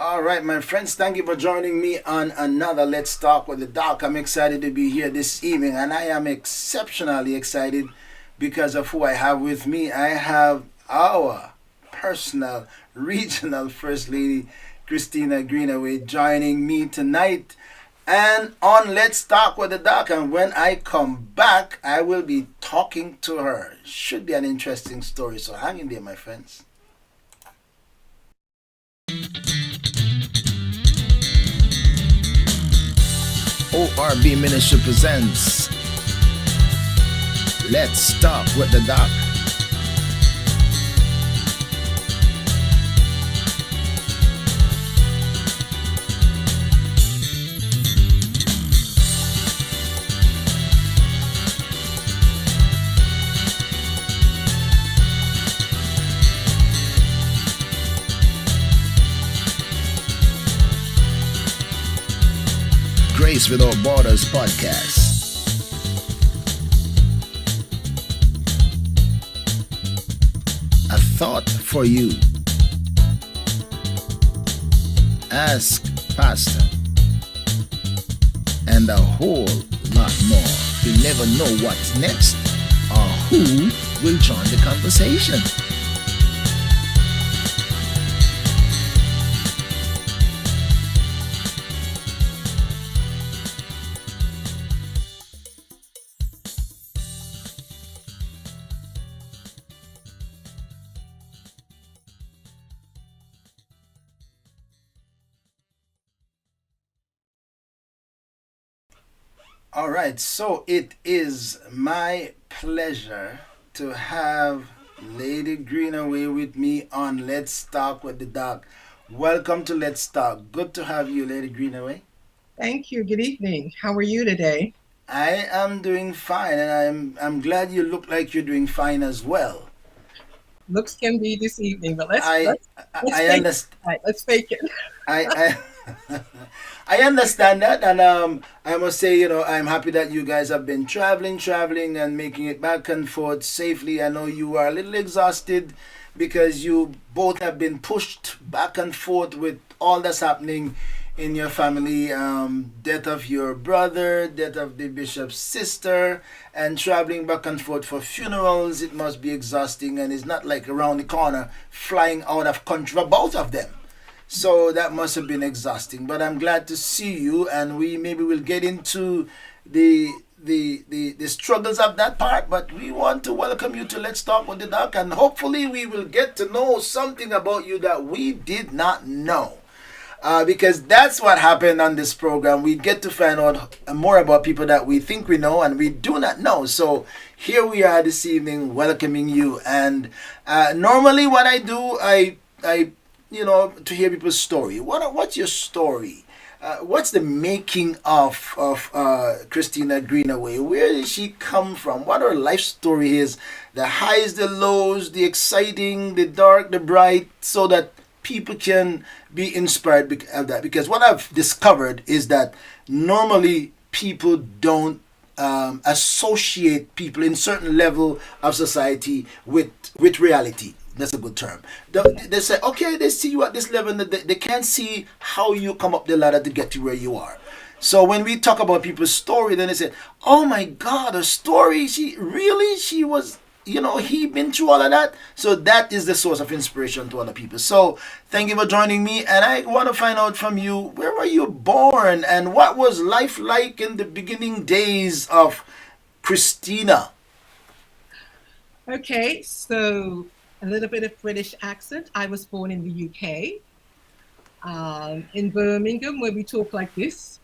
All right, my friends, thank you for joining me on another Let's Talk with the Doc. I'm excited to be here this evening, and I am exceptionally excited because of who I have with me. I have our personal regional First Lady, Christina Greenaway, joining me tonight. And on Let's Talk with the Doc, and when I come back, I will be talking to her. Should be an interesting story, so hang in there, my friends. ORB Ministry presents Let's Talk with the Doc. Grace Without Borders podcast. A thought for you. Ask Pastor. And a whole lot more. You never know what's next or who will join the conversation. All right, so it is my pleasure to have Lady Greenaway with me on Let's Talk with the Doc. Welcome to Let's Talk. Good to have you, Lady Greenaway. Thank you. Good evening. How are you today? I am doing fine, and I'm glad you look like you're doing fine as well. Looks can be this evening, but let's I let's let's I fake it. understand. Right, let's fake it. I I understand that, and I must say, I'm happy that you guys have been traveling, and making it back and forth safely. I know you are a little exhausted because you both have been pushed back and forth with all that's happening in your family. Death of your brother, death of the bishop's sister, and traveling back and forth for funerals. It must be exhausting, and it's not like around the corner flying out of country for both of them. So that must have been exhausting. But I'm glad to see you, and we maybe will get into the struggles of that part. But we want to welcome you to Let's Talk with the Doc, and hopefully we will get to know something about you that we did not know. Because that's what happened on this program. We get to find out more about people that we think we know and we do not know. So here we are this evening welcoming you. And normally what I do, I to hear people's story. What's your story? What's the making of Christina Greenaway? Where did she come from? What her life story is? The highs, the lows, the exciting, the dark, the bright, so that people can be inspired of that. Because what I've discovered is that normally people don't associate people in certain level of society with reality. That's a good term. They say, okay, they see you at this level, and they can't see how you come up the ladder to get to where you are. So when we talk about people's story, then they say, oh my God, her story, she was, he been through all of that. So that is the source of inspiration to other people. So thank you for joining me. And I want to find out from you, where were you born and what was life like in the beginning days of Christina? Okay, so a little bit of British accent. I was born in the UK, in Birmingham, where we talk like this.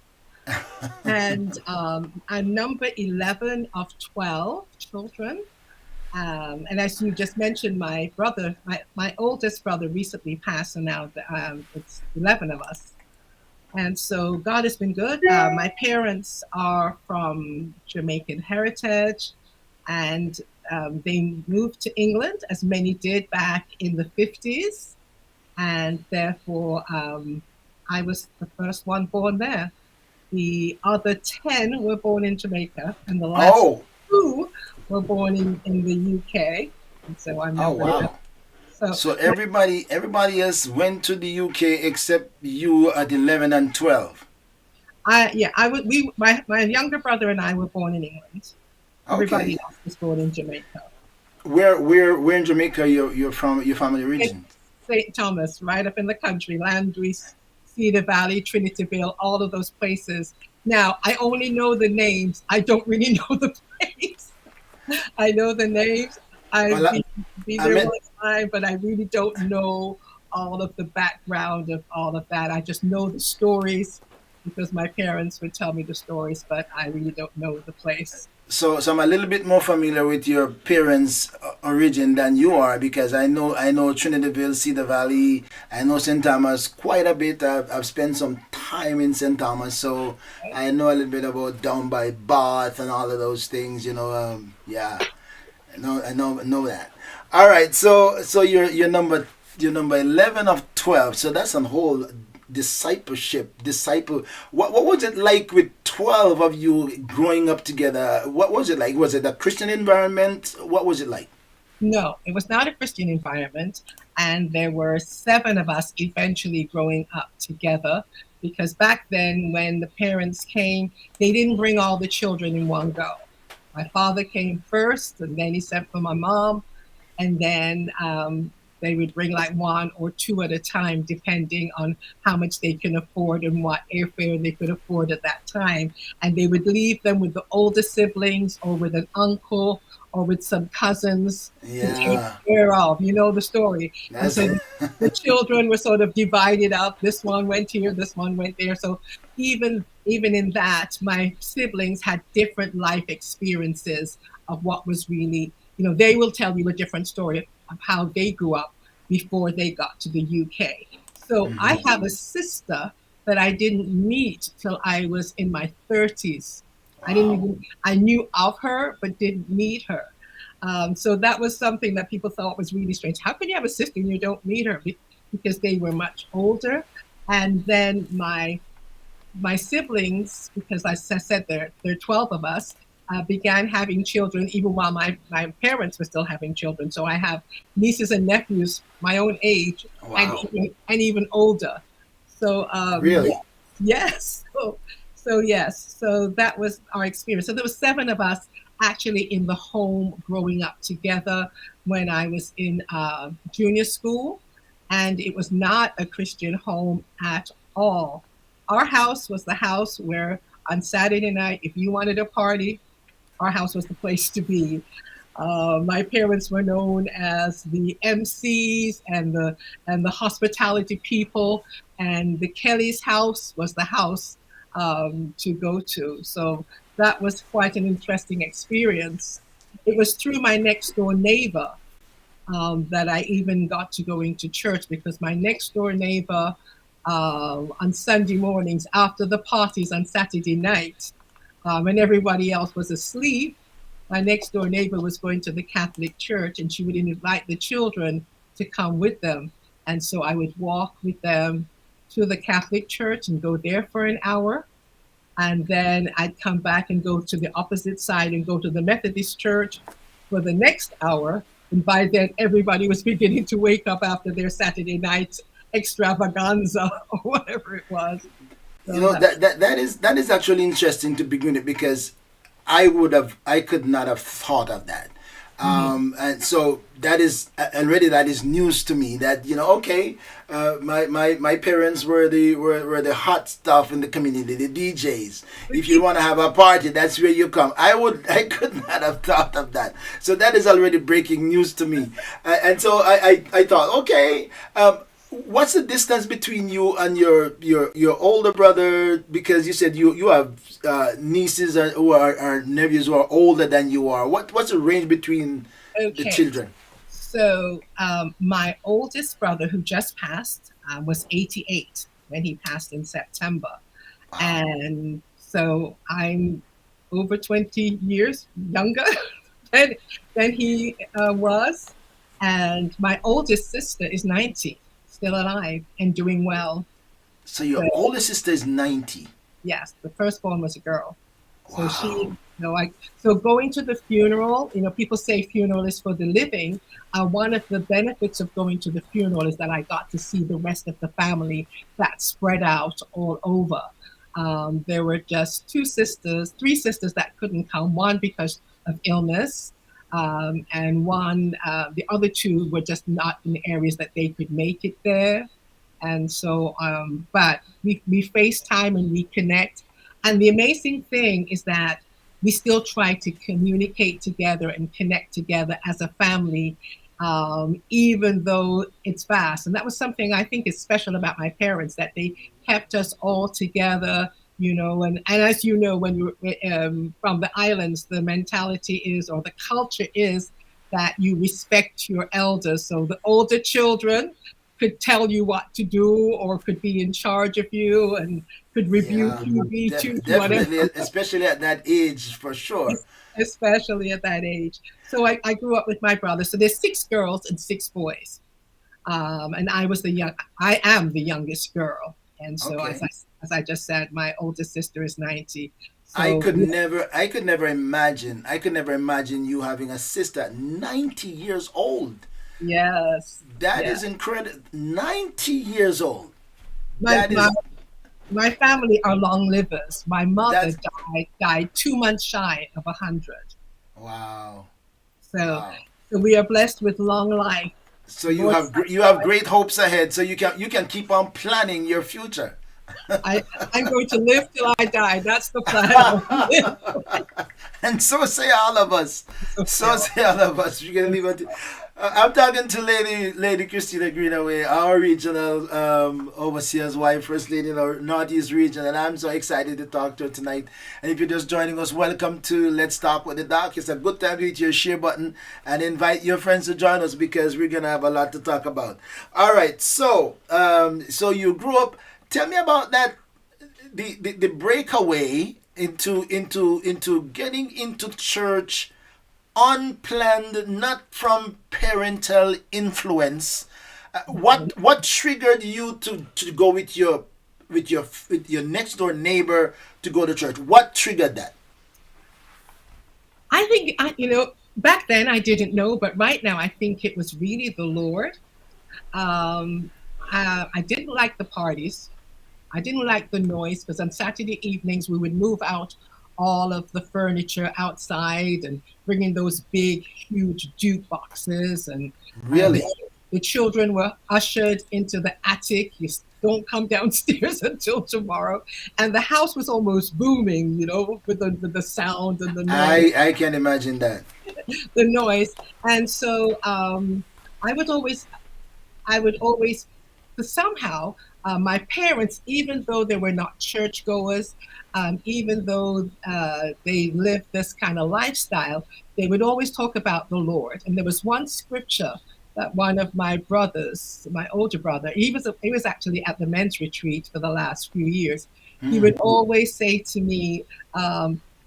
And I'm number 11 of 12 children. And as you just mentioned, my brother, my oldest brother recently passed, and now it's 11 of us. And so God has been good. My parents are from Jamaican heritage, and they moved to England, as many did back in the 50s. And therefore, I was the first one born there. The other 10 were born in Jamaica, and the last two were born in the UK. And so I'm Oh, number 11. wow. So So everybody else went to the UK except you at 11 and 12. I would we my younger brother and I were born in England. Okay. Everybody else was born in Jamaica. Where in Jamaica you're from, your family It's origin? St. Thomas, right up in the country, Landry, Cedar Valley, Trinityville, all of those places. Now, I only know the names. I don't really know the place. I know the names. Well, I've been I there meant one time, but I really don't know all of the background of all of that. I just know the stories because my parents would tell me the stories, but I really don't know the place. so I'm a little bit more familiar with your parents' origin than you are, because I know Trinidadville, Cedar Valley. I know St. Thomas quite a bit. I've spent some time in St. Thomas, so I know a little bit about down by Bath and all of those things. Yeah, I know that. All right, so you're number 11 of 12. So that's a whole disciple. What was it like with 12 of you growing up together? What was it like? Was it a Christian environment? What was it like? No, it was not a Christian environment. And there were seven of us eventually growing up together because back then, when the parents came, they didn't bring all the children in one go. My father came first, and then he sent for my mom, and then they would bring like one or two at a time, depending on how much they can afford and what airfare they could afford at that time. And they would leave them with the older siblings or with an uncle or with some cousins to take Yeah, care of. You know the story. And that's so the children were sort of divided up. This one went here, this one went there. So even in that, my siblings had different life experiences of what was really, they will tell you a different story of how they grew up before they got to the UK. So I have a sister that I didn't meet till I was in my 30s. wow. I knew of her, but didn't meet her. So that was something that people thought was really strange. How can you have a sister and you don't meet her? Because they were much older. And then my siblings, because as I said, there are 12 of us, began having children even while my parents were still having children. So I have nieces and nephews my own age Wow. and even older. So Really? yes, so yes, so that was our experience. So there were seven of us actually in the home growing up together when I was in junior school, and it was not a Christian home at all. Our house was the house where on Saturday night, if you wanted a party, our house was the place to be. My parents were known as the MCs and the hospitality people, and the Kelly's house was the house to go to. So that was quite an interesting experience. It was through my next door neighbor that I even got to go into church because my next door neighbor on Sunday mornings after the parties on Saturday night, when everybody else was asleep, my next door neighbor was going to the Catholic church and she would invite the children to come with them. And so I would walk with them to the Catholic church and go there for an hour. And then I'd come back and go to the opposite side and go to the Methodist church for the next hour. And by then, everybody was beginning to wake up after their Saturday night extravaganza or whatever it was. You So know that, that is actually interesting to begin with, because I could not have thought of that. mhm. And so that is news to me, that okay, my parents were the hot stuff in the community, the DJs. If you want to have a party, that's where you come. I could not have thought of that. So that is already breaking news to me. And so I thought, okay, what's the distance between you and your older brother? Because you said you have nieces who are nephews who are older than you are. What's the range between the Okay. children? So my oldest brother, who just passed, was 88 when he passed in September. Wow. And so I'm over 20 years younger than, than he was. And my oldest sister is 90, still alive and doing well. So your So older sister is 90. yes, the firstborn was a girl. So Wow. So going to the funeral, people say funeral is for the living. One of the benefits of going to the funeral is that I got to see the rest of the family that spread out all over. There were just three sisters that couldn't come. One because of illness, and the other two were just not in the areas that they could make it there. And so, but we FaceTime and we connect. And the amazing thing is that we still try to communicate together and connect together as a family, even though it's vast. And that was something I think is special about my parents, that they kept us all together, and as you know, when you're from the islands, the mentality is, or the culture is, that you respect your elders. So the older children could tell you what to do, or could be in charge of you, and could rebuke Yeah, you, beat you, definitely, whatever. especially at that age, for sure. Especially at that age. So I grew up with my brother. So there's 6 girls and 6 boys, and I am the youngest girl. And so Okay. as I just said, my oldest sister is 90. I So could never, I could never imagine you having a sister at 90 years old. yes, That yeah. is incredible. 90 years old. My That my is, my family are long livers. My mother that's, died 2 months shy of 100. wow. So Wow. so we are blessed with long life. So The Lord you have sanctified. great hopes ahead. So you can keep on planning your future. I'm going to live till I die. That's the plan. I want to live. And so say all of us. So, So yeah. say all of us. We're gonna leave it. I'm talking to Lady Christina Greenaway, our regional overseer's wife, first lady in our Northeast region, and I'm so excited to talk to her tonight. And if you're just joining us, welcome to Let's Talk with the Doc. It's a good time to hit your share button and invite your friends to join us, because we're gonna have a lot to talk about. All right, so you grew up. Tell me about that, the breakaway into getting into church, unplanned, not from parental influence. What triggered you to go with your next door neighbor to go to church? What triggered that? I think, back then I didn't know, but right now I think it was really the Lord. Um, I didn't like the parties. I didn't like the noise, because on Saturday evenings we would move out all of the furniture outside and bring in those big, huge jukeboxes, and Really? the children were ushered into the attic. You don't come downstairs until tomorrow, and the house was almost booming, with the sound and I can imagine that. the noise. And so I would always I would always, somehow, my parents, even though they were not churchgoers, even though they lived this kind of lifestyle, they would always talk about the Lord. And there was one scripture that one of my brothers, my older brother, he was actually at the men's retreat for the last few years. He Hmm. would always say to me,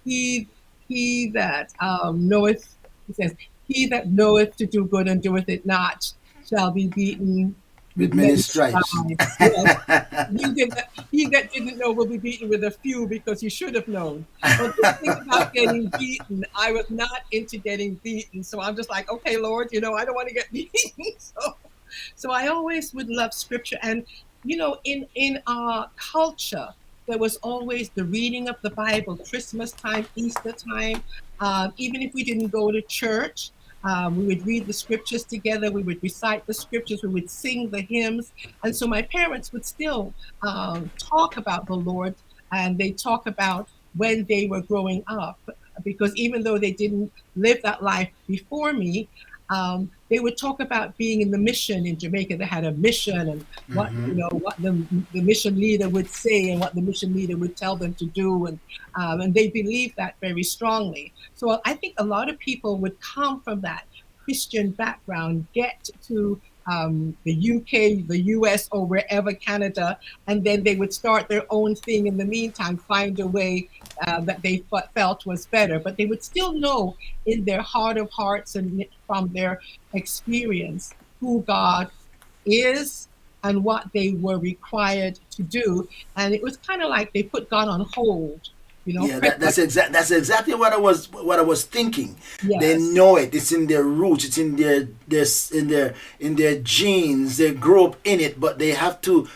"He he that knoweth," he says, "He that knoweth to do good and doeth it not shall be beaten With with many many stripes. stripes." Yes. He that didn't know will be beaten with a few, because he should have known. Well, this thing about getting beaten, I was not into getting beaten. So I'm just like, okay, Lord, I don't want to get beaten. So I always would love scripture. And, in our culture, there was always the reading of the Bible, Christmas time, Easter time. Even if we didn't go to church, we would read the scriptures together. We would recite the scriptures. We would sing the hymns. And so my parents would still talk about the Lord, and they talk about when they were growing up, because even though they didn't live that life before me, they would talk about being in the mission in Jamaica. They had a mission, and Hmm. what the mission leader would say and what the mission leader would tell them to do, and they believed that very strongly. So I think a lot of people would come from that Christian background, get to the UK, the US, or wherever, Canada, and then they would start their own thing in the meantime, find a way that they felt was better. But they would still know in their heart of hearts and from their experience who God is and what they were required to do. And it was kind of like they put God on hold, Yeah, Christmas. that's exactly what I was thinking. They Yes, know it. It's in their roots. It's in in their genes. They grow up in it, but they have to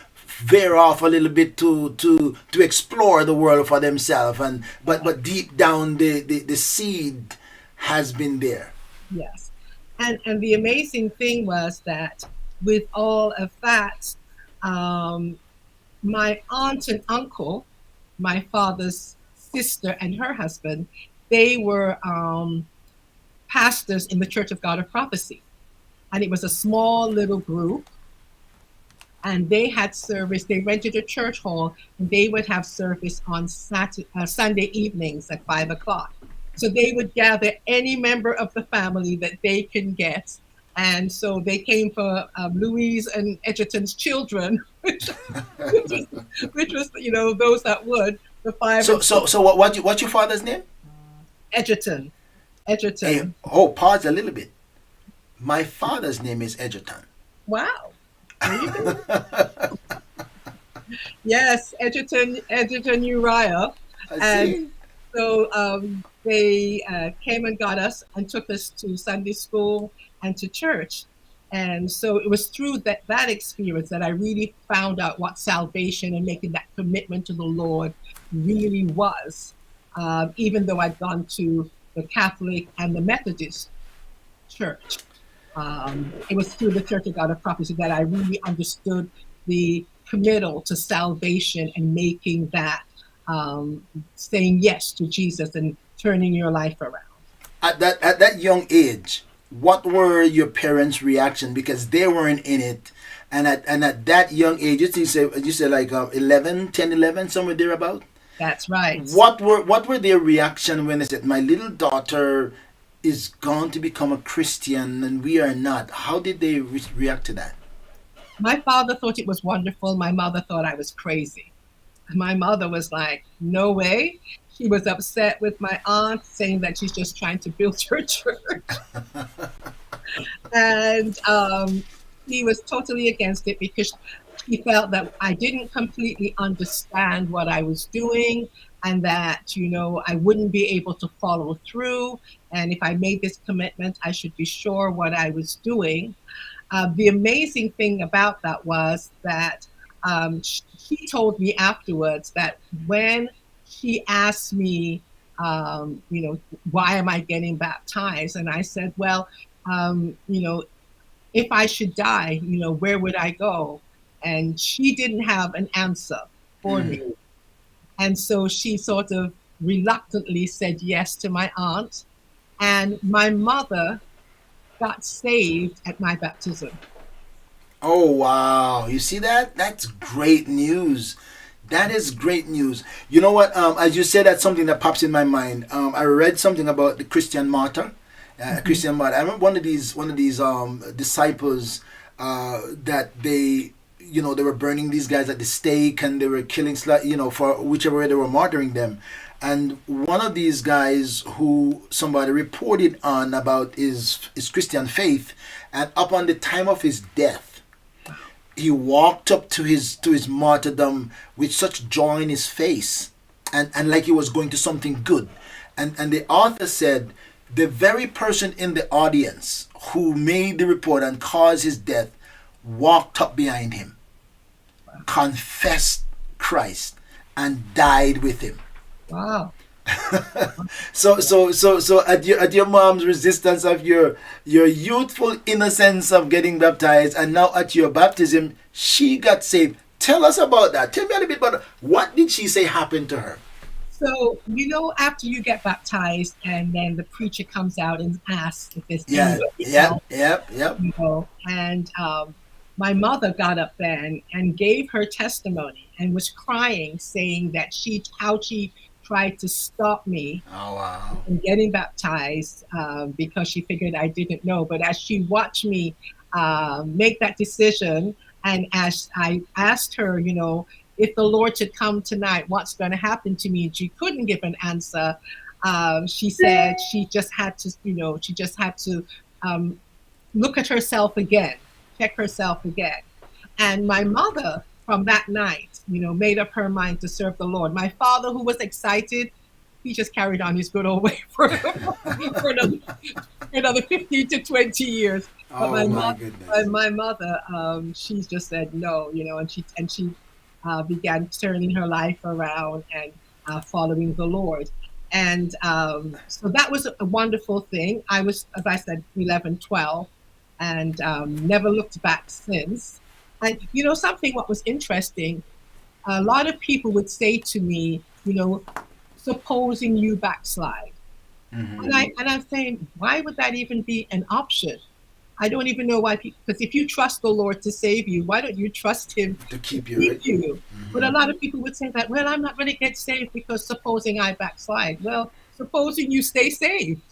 veer off a little bit to explore the world for themselves. And but deep down, the seed has been there. yes. And the amazing thing was that with all of that, um, my aunt and uncle, my father's sister and her husband, they were pastors in the Church of God of Prophecy. And it was a small little group. And they had service. They rented a church hall, and they would have service on Sunday evenings at 5 o'clock. So they would gather any member of the family that they can get. And so they came for Louise and Edgerton's children, which was those that would the five So and six. what's your father's name? Edgerton, Hey, Edgerton. oh, pause a little bit. My father's name is Edgerton. Wow, there you go. Yes, Edgerton Uriah, I and see. so they came and got us and took us to Sunday school and to church. And so it was through that experience that I really found out what salvation and making that commitment to the Lord really was. Even though I'd gone to the Catholic and the Methodist church, it was through the Church of God of Prophecy that I really understood the committal to salvation and making that saying yes to Jesus and turning your life around. At that young age, what were your parents' reaction because they weren't in it, and at that young age, you say like 11, 10, 11, somewhere thereabout. That's right. What were their reaction when they said my little daughter is going to become a Christian and we are not? How did they react to that? My father thought it was wonderful. My mother thought I was crazy. My mother was like, no way. She was upset with my aunt, saying that she's just trying to build her church. And he was totally against it because he felt that I didn't completely understand what I was doing, and that, I wouldn't be able to follow through. And if I made this commitment, I should be sure what I was doing. The amazing thing about that was that she told me afterwards that when she asked me, why am I getting baptized? And I said, well, if I should die, where would I go? And she didn't have an answer for Mm. me. And so she sort of reluctantly said yes to my aunt. And my mother got saved at my baptism. Oh wow! You see that? That's great news. That is great news. You know what? As you said, that's something that pops in my mind. I read something about the Christian martyr. Mhm. Christian martyr. I remember one of these disciples that they were burning these guys at the stake and they were killing for whichever way they were martyring them. And one of these guys who somebody reported on about his Christian faith, and up on the time of his death, he walked up to his martyrdom with such joy in his face, and like he was going to something good. And the author said the very person in the audience who made the report and caused his death walked up behind him, confessed Christ, and died with him. Wow. So at your mom's resistance of your youthful innocence of getting baptized, and now at your baptism she got saved. Tell us about that. Tell me a little bit about what did she say happened to her. So, after you get baptized and then the preacher comes out and asks if there's Yeah, anybody yep, else, yep, yep. and my mother got up then and gave her testimony and was crying, saying that how she tried to stop me Oh wow. from getting baptized because she figured I didn't know. But as she watched me make that decision, and as I asked her, if the Lord should come tonight, what's going to happen to me? And she couldn't give an answer. She said she just had to um, look at herself again, check herself again. And my mother, from that night, made up her mind to serve the Lord. My father, who was excited, he just carried on his good old way for another, for another 15 to 20 years. But Oh my goodness. my mother, she just said no, and she began turning her life around and following the Lord. And so that was a wonderful thing. I was, as I said, 11, 12, and never looked back since. And something what was interesting, a lot of people would say to me, supposing you backslide. Hmm. And I'm saying, why would that even be an option? I don't even know why people, because if you trust the Lord to save you, why don't you trust Him To to keep you keep right. you? But a Hmm. lot of people would say that, well, I'm not going to get saved because supposing I backslide. Well, supposing you stay saved,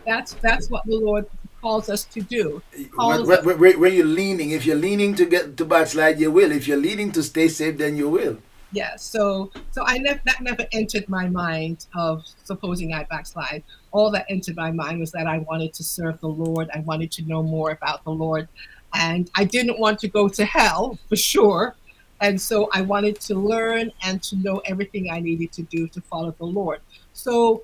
that's what the Lord calls us to do. Calls us. Where you're leaning, if you're leaning to get to backslide, you will. If you're leaning to stay safe, then you will. Yeah, so that never entered my mind of supposing I backslide. All that entered my mind was that I wanted to serve the Lord. I wanted to know more about the Lord, and I didn't want to go to hell for sure. And so I wanted to learn and to know everything I needed to do to follow the Lord. So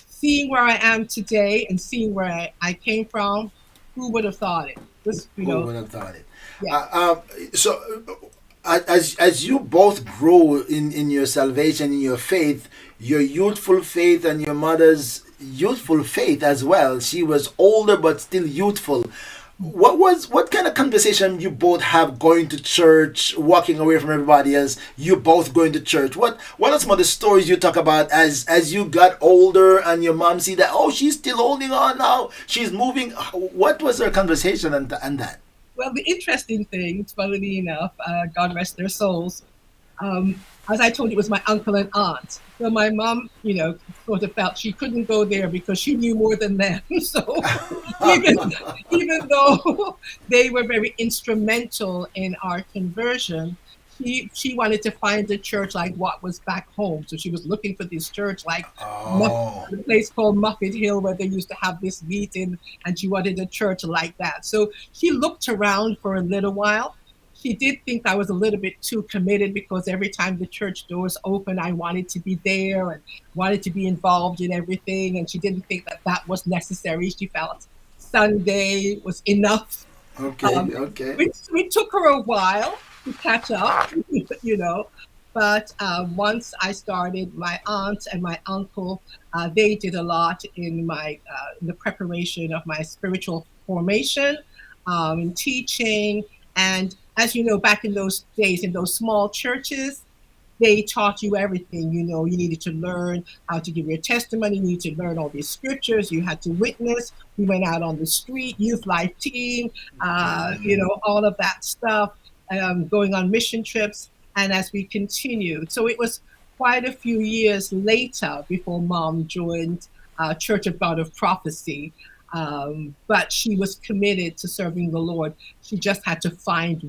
seeing where I am today and seeing where I came from, who would have thought it? This, Who would have thought it? yeah. Uh, um, so, as you both grow in your salvation, in your faith, your youthful faith and your mother's youthful faith as well. She was older but still youthful. What kind of conversation you both have going to church, walking away from everybody else? You both going to church. What are some of the stories you talk about as you got older and your mom see that, oh, she's still holding on now, she's moving? What was their conversation and that? Well, the interesting thing, funnily enough, God rest their souls, as I told you, it was my uncle and aunt. So my mom, sort of felt she couldn't go there because she knew more than them. So even even though they were very instrumental in our conversion, she wanted to find a church like what was back home. So she was looking for this church like Oh. a place called Muppet Hill where they used to have this meeting, and she wanted a church like that. So she looked around for a little while. She did think I was a little bit too committed because every time the church doors open, I wanted to be there and wanted to be involved in everything. And she didn't think that that was necessary. She felt Sunday was enough. Okay, okay. We took her a while to catch up, you know. But once I started, my aunt and my uncle, they did a lot in the preparation of my spiritual formation, in teaching, and as you know, back in those days, in those small churches, they taught you everything. You needed to learn how to give your testimony. You needed to learn all these scriptures. You had to witness. We went out on the street, youth life team, all of that stuff, going on mission trips. And as we continued, so it was quite a few years later before mom joined Church of God of Prophecy. But she was committed to serving the Lord. She just had to find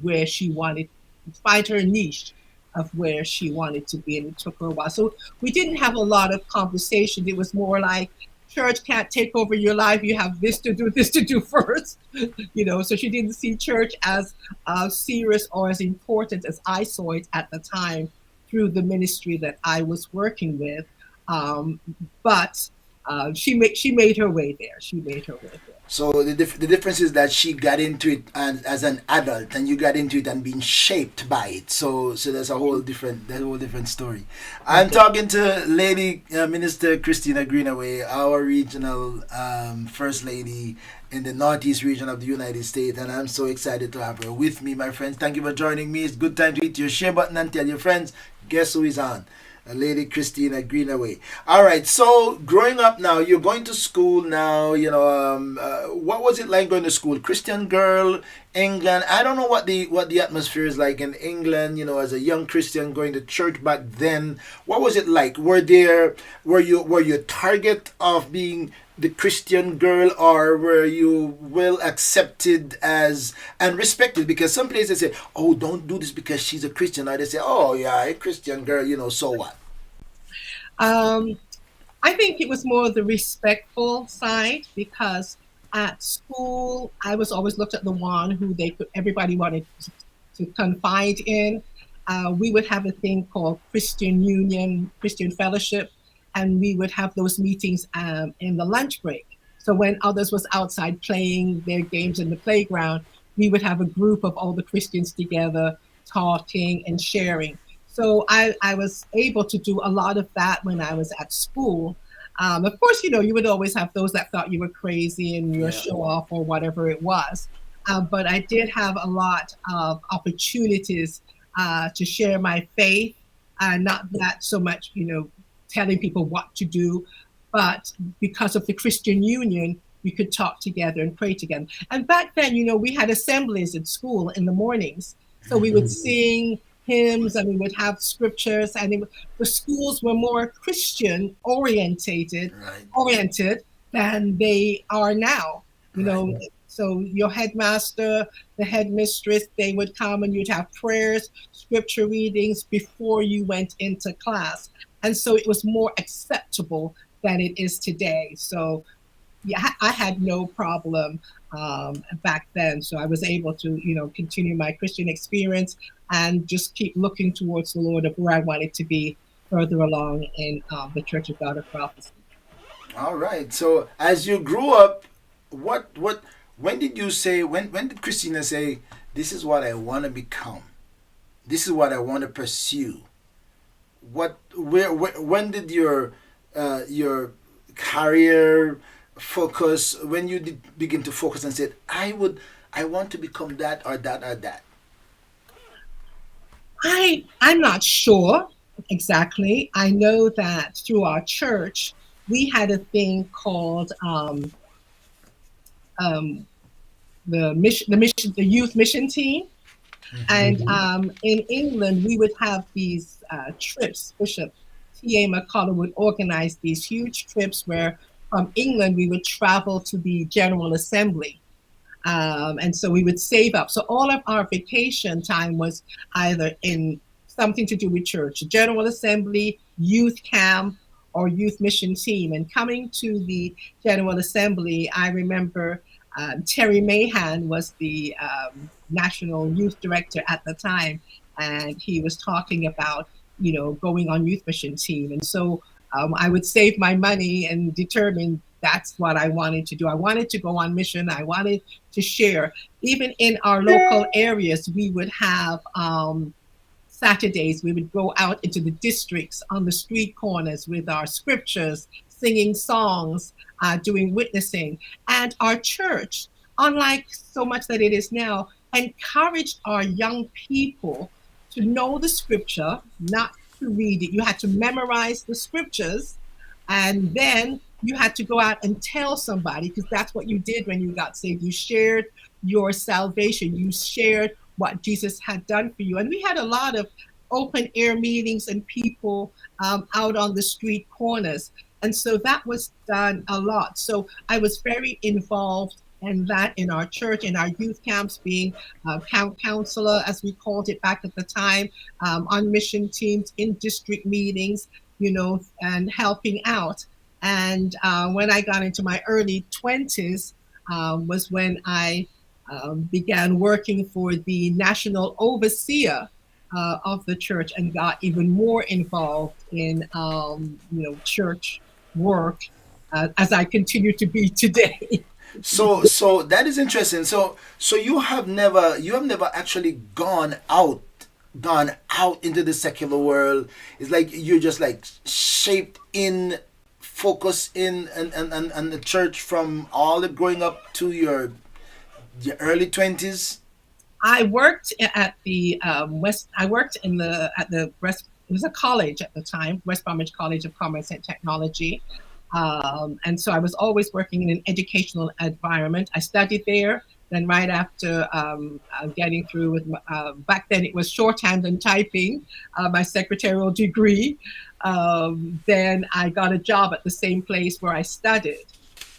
her niche of where she wanted to be, and it took her a while. So we didn't have a lot of conversation. It was more like, church can't take over your life. You have this to do first. So she didn't see church as serious or as important as I saw it at the time through the ministry that I was working with. But she made her way there. She made her way there. So the difference is that she got into it and as an adult, and you got into it and being shaped by it. So that's a whole different story. I'm Okay. talking to Lady Minister Christina Greenaway, our regional first lady in the Northeast region of the United States, and I'm so excited to have her with me, my friends. Thank you for joining me. It's good time to hit your share button and tell your friends. Guess who is on? Lady Christina Greenaway. All right. So growing up now, you're going to school now. What was it like going to school? Christian girl, England. I don't know what the atmosphere is like in England. As a young Christian going to church back then. What was it like? Were you a target of being the Christian girl, or were you well accepted as and respected? Because some places say, "Oh, don't do this because she's a Christian," or they say, "Oh, yeah, a Christian girl, so what?" Um, I think it was more the respectful side because at school I was always looked at the one who everybody wanted to confide in. We would have a thing called Christian Union, Christian Fellowship, and we would have those meetings in the lunch break. So when others was outside playing their games in the playground, we would have a group of all the Christians together talking and sharing. So I was able to do a lot of that when I was at school. Of course, you would always have those that thought you were crazy and you're a Yeah. show off or whatever it was. But I did have a lot of opportunities to share my faith, not that so much, telling people what to do, but because of the Christian Union, we could talk together and pray together. And back then, we had assemblies at school in the mornings. So we would sing hymns and we would have scriptures, and the schools were more Christian Right. oriented than they are now. You Right. know, so your headmaster, the headmistress, they would come and you'd have prayers, scripture readings before you went into class. And so it was more acceptable than it is today. So yeah, I had no problem back then. So I was able to, continue my Christian experience and just keep looking towards the Lord of where I wanted to be further along in the Church of God of Prophecy. All right. So as you grew up, what when did you say when did Christina say this is what I want to become? This is what I want to pursue. Where when did your career focus, when you did begin to focus and said I want to become that or that or that? I'm not sure exactly. I know that through our church, we had a thing called um, the youth mission team. And in England, we would have these trips. Bishop T.A. McCullough would organize these huge trips where from England we would travel to the General Assembly. And so we would save up. So all of our vacation time was either in something to do with church, General Assembly, youth camp, or youth mission team. And coming to the General Assembly, I remember Terry Mahan was the national youth director at the time, and he was talking about going on youth mission team. And so I would save my money and determine that's what I wanted to do. I wanted to go on mission. I wanted to share. Even in our local areas, we would have Saturdays, we would go out into the districts on the street corners with our scriptures, singing songs, doing witnessing. And our church, unlike so much that it is now, encouraged our young people to know the scripture, not to read it. You had to memorize the scriptures, and then you had to go out and tell somebody, because that's what you did when you got saved. You shared your salvation. You shared what Jesus had done for you. And we had a lot of open air meetings and people out on the street corners. And so that was done a lot. So I was very involved in that in our church, in our youth camps, being camp counselor, as we called it back at the time, on mission teams, in district meetings, and helping out. And when I got into my early 20s was when I began working for the national overseer of the church and got even more involved in, church work as I continue to be today. So that is interesting. So you have never actually gone out into the secular world. It's like you're just like shaped in, focus in, and the church from all the growing up to your early 20s. I worked at the West. I worked at the West. It was a college at the time, West Bromwich College of Commerce and Technology, and so I was always working in an educational environment. I studied there. Then right after getting through with back then it was shorthand and typing, my secretarial degree. Then I got a job at the same place where I studied,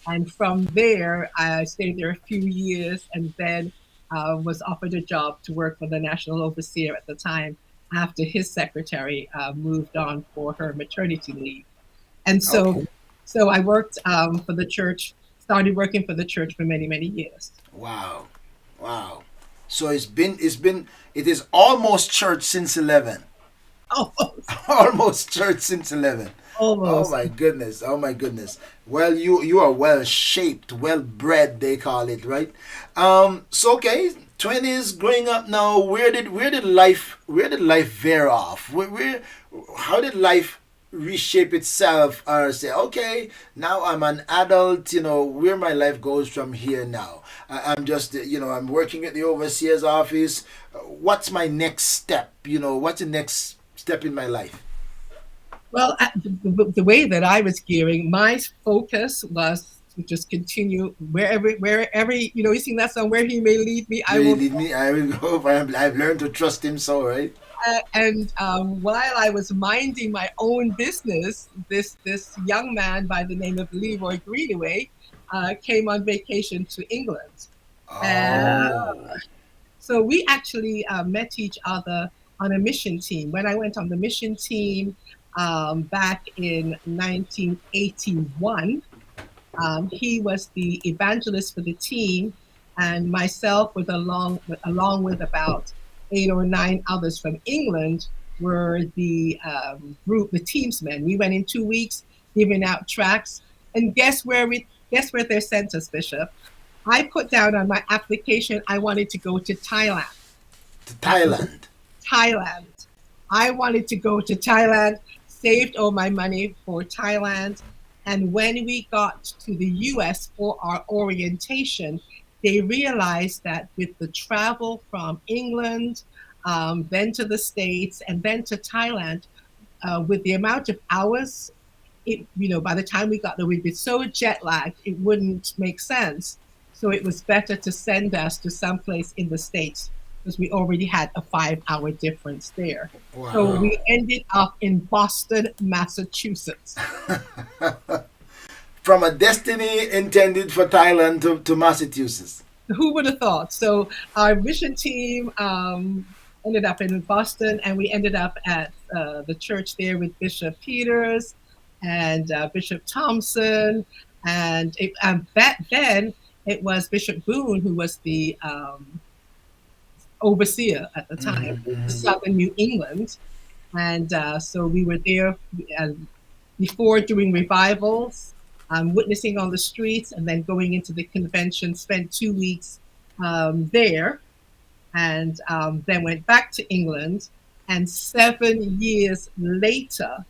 and from there I stayed there a few years, and then was offered a job to work for the national overseer at the time after his secretary moved on for her maternity leave. And Okay. so I worked for the church, started working for the church for many, many years. Wow. Wow. So it is almost church since 11. Oh, Almost church since 11. Oh almost. my goodness. Oh my goodness. Well, you are well shaped, well bred, they call it, right? So okay, 20s growing up now, where did life veer off? Where how did life reshape itself or say, okay, now I'm an adult, where my life goes from here now. I'm just, I'm working at the overseer's office. What's my next step? What's the next step in my life? Well, the way that I was gearing, my focus was to just continue wherever you sing that song, where he may lead me, I Where you will. lead me, I will go. I've learned to trust him so, right? And while I was minding my own business, this young man by the name of Leroy Greenaway came on vacation to England. Uh, Oh. so we actually met each other on a mission team. When I went on the mission team back in 1981, he was the evangelist for the team, and myself, along with about 8 or 9 others from England, were the the teamsmen. We went in 2 weeks, giving out tracts, and guess where they sent us, Bishop? I put down on my application I wanted to go to Thailand. To That was Thailand. Thailand. I wanted to go to Thailand, saved all my money for Thailand. And when we got to the US for our orientation, they realized that with the travel from England, then to the States, and then to Thailand, with the amount of hours, by the time we got there, we'd be so jet lagged, it wouldn't make sense. So it was better to send us to someplace in the States because we already had a 5 hour difference there. So Wow. we ended up in Boston, Massachusetts. From a destiny intended for Thailand to Massachusetts. Who would have thought? So our mission team ended up in Boston, and we ended up at the church there with Bishop Peters and Bishop Thompson, and back then it was Bishop Boone who was the overseer at the time for Southern New England, and so we were there before doing revivals, witnessing on the streets, and then going into the convention. Spent 2 weeks there, and then went back to England. And 7 years later,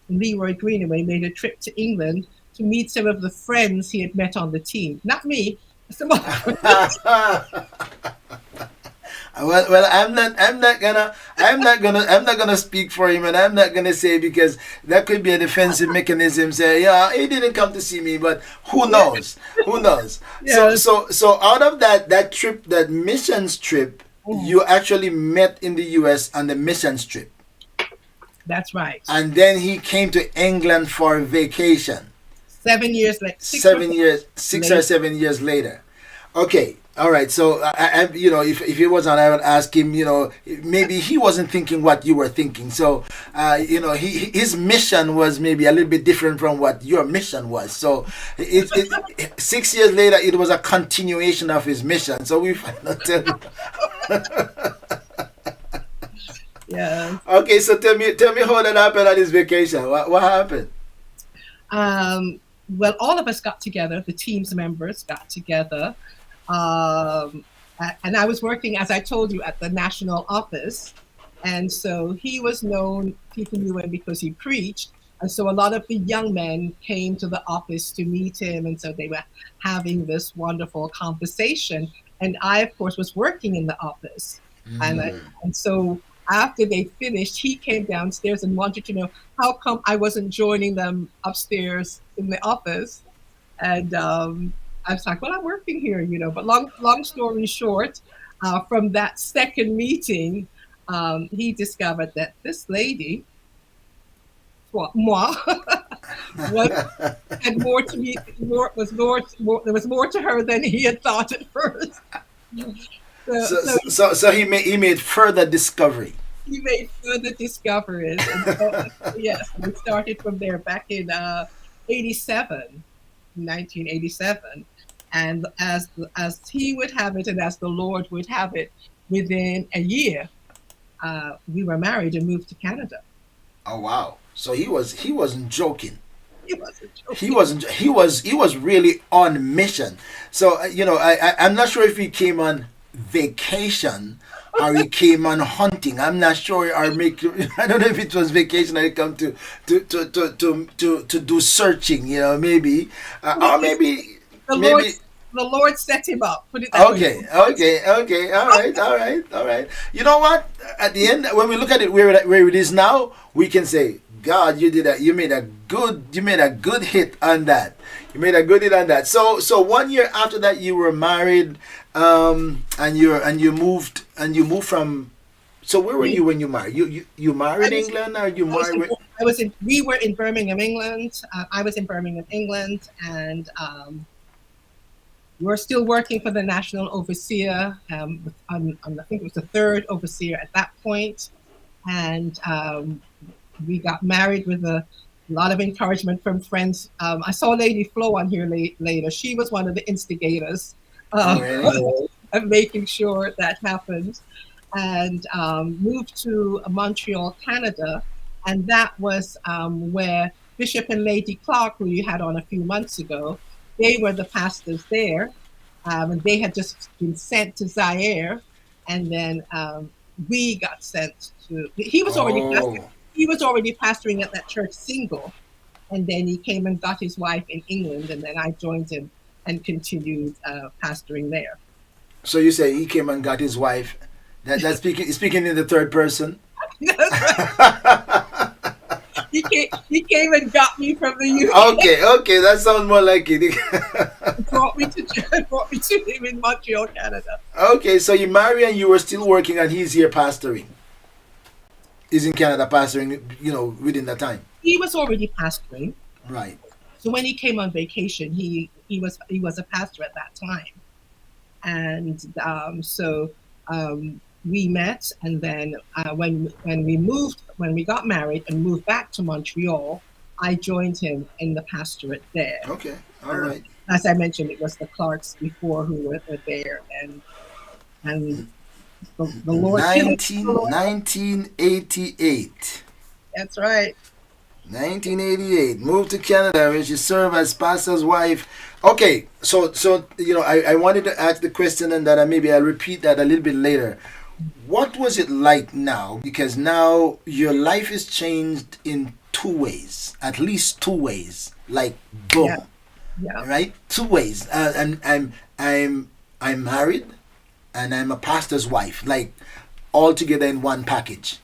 Leroy Greenaway made a trip to England to meet some of the friends he had met on the team. Not me, some other friends. Well, I'm not gonna speak for him, and I'm not gonna say because that could be a defensive mechanism. Say, yeah, he didn't come to see me, but who knows? Who knows? So, Yes. so out of that trip, that missions trip, you actually met in the U.S. on the missions trip, That's right. and then he came to England for vacation. 7 years later, 7 years, six or later. 7 years later. Okay, all right. So if he was on, I would ask him. Maybe he wasn't thinking what you were thinking. So his mission was maybe a little bit different from what your mission was. So 6 years later, it was a continuation of his mission. So we find out. Yeah. Okay, so tell me how that happened on his vacation. What happened? Well, all of us got together, the team's members got together. Um, and I was working, as I told you, at the national office. And so he was known, people knew him because he preached. And so a lot of the young men came to the office to meet him. And so they were having this wonderful conversation. And I, of course, was working in the office. And so after they finished, he came downstairs and wanted to know how come I wasn't joining them upstairs in the office. And I was like, well, I'm working here, But long story short, from that second meeting, he discovered that this lady, moi, was, had more to me, there was more to her than he had thought at first. So, So so so he made further discovery. he made further discoveries. And so, yes, we started from there back in 87, 1987. And as he would have it, and as the Lord would have it, within a year, we were married and moved to Canada. Oh wow. So he wasn't joking. He wasn't He joking. wasn't. He was really on mission. So I'm not sure if he came on vacation or he came on hunting. I'm not sure. Or make I don't know if it was vacation or he come to do searching. Maybe or Listen, the Lord, maybe. the Lord set him up. Put it that way. Okay, okay, okay. All right, all right, all right. You know what? At the end, when we look at it where it is now, we can say, God, you did that. You made a good hit on that. You made a good hit on that. So 1 year after that, you were married, and you moved from. So where were you when you married? You I married in was, England, or you I was, in, married? I was in, we were in Birmingham, England. I was in Birmingham, England, and we're still working for the national overseer. I think it was the third overseer at that point, and we got married with a lot of encouragement from friends. I saw Lady Flo on here later. She was one of the instigators Oh uh, really? of making sure that happened, and moved to Montreal, Canada, and that was where Bishop and Lady Clark, who you had on a few months ago, they were the pastors there, and they had just been sent to Zaire, and then we got sent to. He was already pastoring. Oh. He was already pastoring at that church single, and then he came and got his wife in England, and then I joined him and continued pastoring there. So you say he came and got his wife. That's speaking in the third person. That's right. He came and got me from the UK. Okay, okay, that sounds more like it. Brought me to him in Montreal, Canada. Okay, so you married and you were still working, and he's here pastoring. He's in Canada pastoring, within that time. He was already pastoring, Right. so when he came on vacation, he was a pastor at that time, and so we met, and then when we got married and moved back to Montreal, I joined him in the pastorate there. Okay. All Uh, right. as I mentioned, it was the Clarks before who were there, and the Lord, the 19, Lord. 1988. That's right. 1988. Moved to Canada where she served as pastor's wife. Okay, so I wanted to ask the question, and that maybe I'll repeat that a little bit later. What was it like now? Because now your life is changed in two ways, at least two ways. Like boom, Yeah, yeah. right? Two ways. And I'm married, and I'm a pastor's wife. Like all together in one package.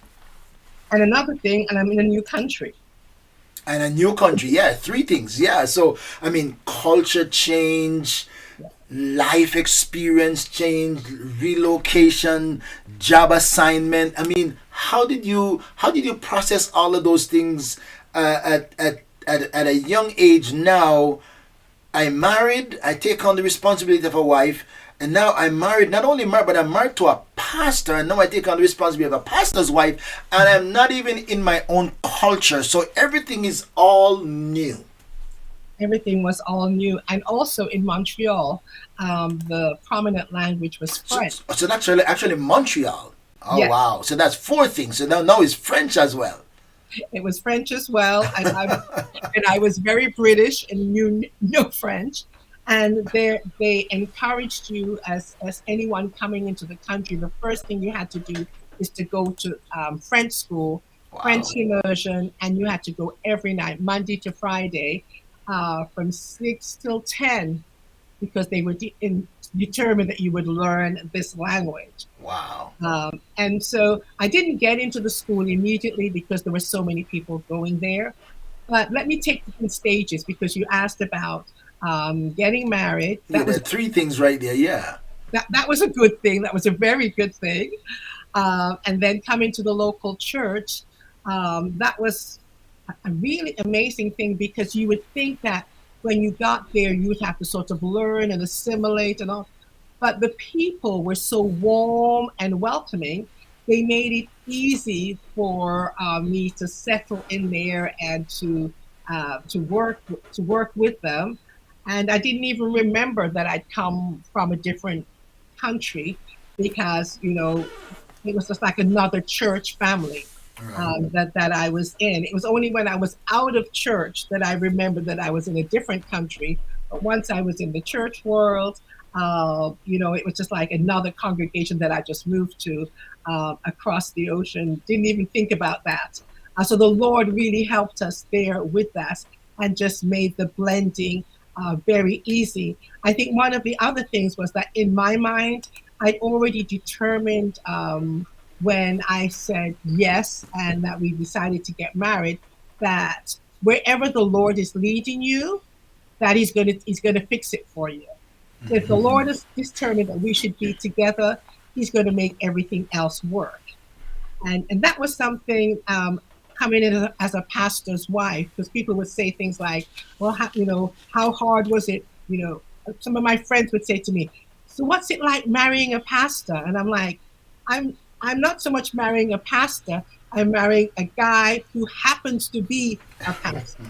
And another thing, and I'm in a new country. And a new country, yeah, three things, yeah. So I mean, culture change, life experience change, relocation, job assignment. I mean, how did you process all of those things at a young age? Now I'm married, I take on the responsibility of a wife, and now I'm married, not only married, but I'm married to a pastor, and now I take on the responsibility of a pastor's wife, and I'm not even in my own culture, so everything is all new. Everything was all new, and also in Montreal, the prominent language was So, French. so that's actually Montreal. Oh Yes, wow! So that's four things. So now it's French as well. it was French as well, and I was very British and knew no French. And they encouraged you as anyone coming into the country. The first thing you had to do is to go to French school, French Wow. immersion, and you had to go every night, Monday to Friday, from 6 till 10, because they were determined that you would learn this language. Wow. And so I didn't get into the school immediately because there were so many people going there. But let me take it in stages, because you asked about getting married. Yeah, there are three things right there. Yeah. That was a good thing. That was a very good thing. And then coming to the local church, that was a really amazing thing, because you would think that when you got there, you would have to sort of learn and assimilate and all. But the people were so warm and welcoming. They made it easy for me to settle in there and to work with them. And I didn't even remember that I'd come from a different country, because it was just like another church family. Right. that I was in. It was only when I was out of church that I remembered that I was in a different country. But once I was in the church world, it was just like another congregation that I just moved to across the ocean. Didn't even think about that. So the Lord really helped us there with that and just made the blending very easy. I think one of the other things was that in my mind, I'd already determined when I said yes and that we decided to get married, that wherever the Lord is leading you, that He's gonna fix it for you. If the Lord is determined that we should be together, He's going to make everything else work. And that was something coming in as a pastor's wife, because people would say things like, "Well, how hard was it?" Some of my friends would say to me, "So what's it like marrying a pastor?" And I'm like, I'm not so much marrying a pastor. I'm marrying a guy who happens to be a pastor.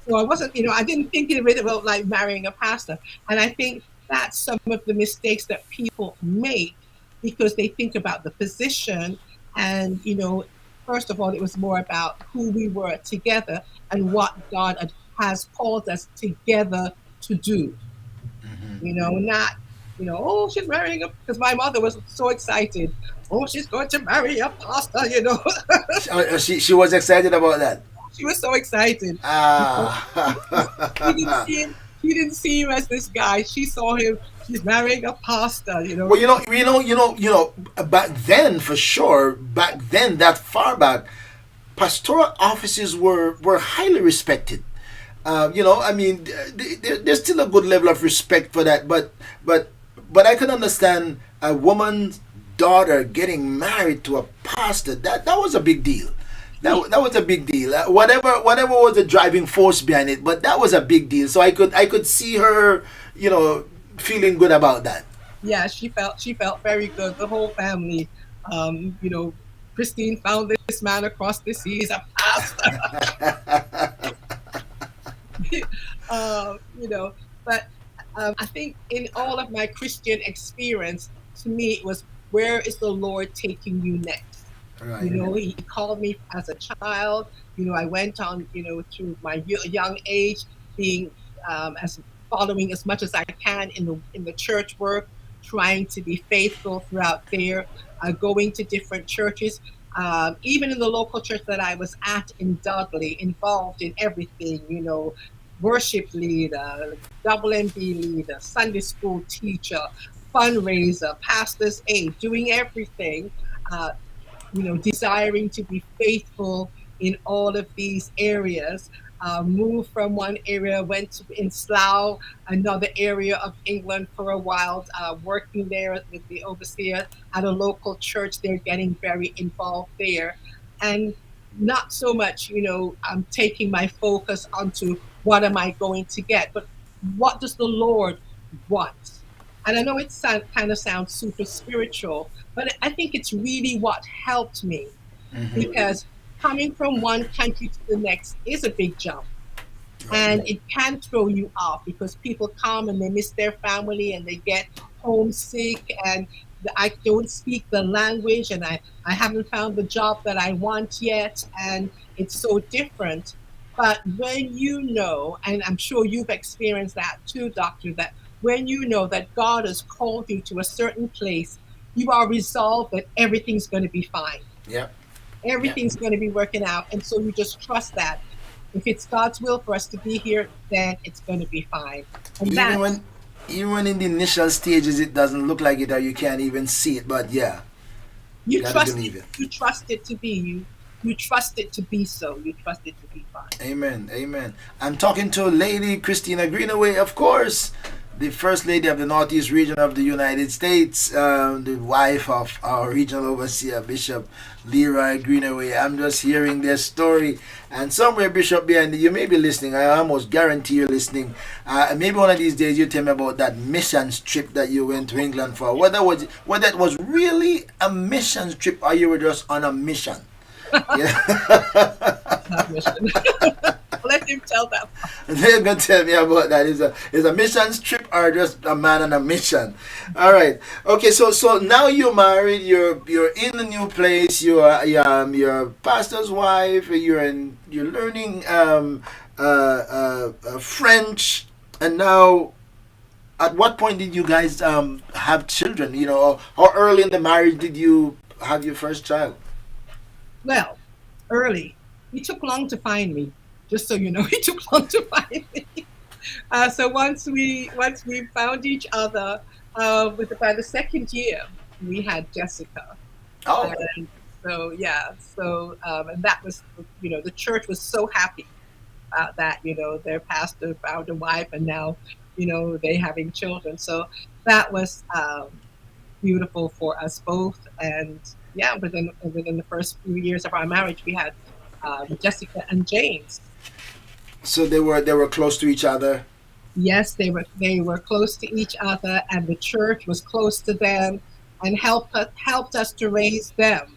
So I wasn't, I didn't think of it about like marrying a pastor. And I think that's some of the mistakes that people make because they think about the position. And, first of all, it was more about who we were together and what God has called us together to do. Not, oh, she's marrying a, because my mother was so excited. Oh, she's going to marry a pastor. She was excited about that. She was so excited. She didn't Ah. see him. She didn't see him as this guy. She saw him. She's marrying a pastor. Well, back then for sure. Back then, that far back, pastoral offices were highly respected. I mean, there's still a good level of respect for that, but I can understand a woman's daughter getting married to a pastor. That was a big deal. That was a big deal. Whatever was the driving force behind it, but that was a big deal. So I could see her, feeling good about that. Yeah, she felt very good. The whole family. Um, you know, Christine found this man across the seas, a pastor. uh, you know, but I think in all of my Christian experience, to me, it was, where is the Lord taking you next? Right. He called me as a child. I went on, through my young age, being as following as much as I can in the church work, trying to be faithful throughout there, going to different churches. Even in the local church that I was at in Dudley, involved in everything, worship leader, double MB leader, Sunday school teacher, fundraiser, pastor's aide, doing everything. Uh, desiring to be faithful in all of these areas. Moved from one area, went to in Slough, another area of England for a while, working there with the overseer at a local church. They're getting very involved there. And not so much, I'm taking my focus onto what am I going to get, but what does the Lord want? And I know kind of sounds super spiritual, but I think it's really what helped me, because coming from one country to the next is a big jump. And it can throw you off because people come and they miss their family and they get homesick, and I don't speak the language, and I haven't found the job that I want yet, and it's so different. But when and I'm sure you've experienced that too, Doctor, that when you know that God has called you to a certain place, you are resolved that everything's going to be fine. Yeah. Yeah. Everything's going to be working out. And so you just trust that if it's God's will for us to be here, then it's going to be fine. And Even when even when in the initial stages it doesn't look like it or you can't even see it, but yeah, you gotta trust it. believe it. You trust it to be you. You trust it to be so. You trust it to be fine. Amen. Amen. I'm talking to Lady Christina Greenaway, of course, the First Lady of the Northeast Region of the United States, the wife of our regional overseer, Bishop Leroy Greenaway. I'm just hearing their story. And somewhere, Bishop, behind you may be listening. I almost guarantee you're listening. Maybe one of these days you tell me about that missions trip that you went to England for. Whether that was really a missions trip or you were just on a mission. Yeah. Not mission. Let him tell that. They're gonna tell me about that. Is a mission trip or just a man on a mission? All right. Okay. So now you're married. You're in a new place. You're a pastor's wife. You're learning French, and now. At what point did you guys have children? How early in the marriage did you have your first child? Well, early. He took long to find me. Just so you know, he took long to find me. So once we found each other, with by the second year, we had Jessica. Oh, And so yeah, so and that was, the church was so happy that their pastor found a wife, and now they having children. So that was beautiful for us both. And yeah, within the first few years of our marriage, we had Jessica and James. so they were close to each other. Yes, they were close to each other, and the church was close to them, and helped us to raise them.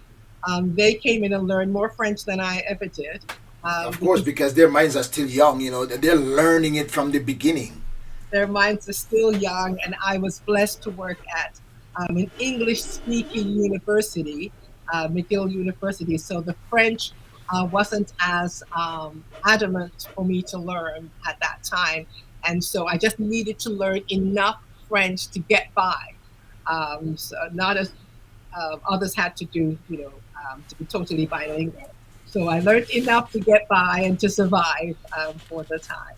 They came in and learned more French than I ever did, Of course, because because their minds are still young. They're learning it from the beginning. their minds are still young. And I was blessed to work at an English-speaking university, McGill University. So the French wasn't as adamant for me to learn at that time, and so I just needed to learn enough French to get by. So not as others had to do, to be totally bilingual. So I learned enough to get by and to survive for the time.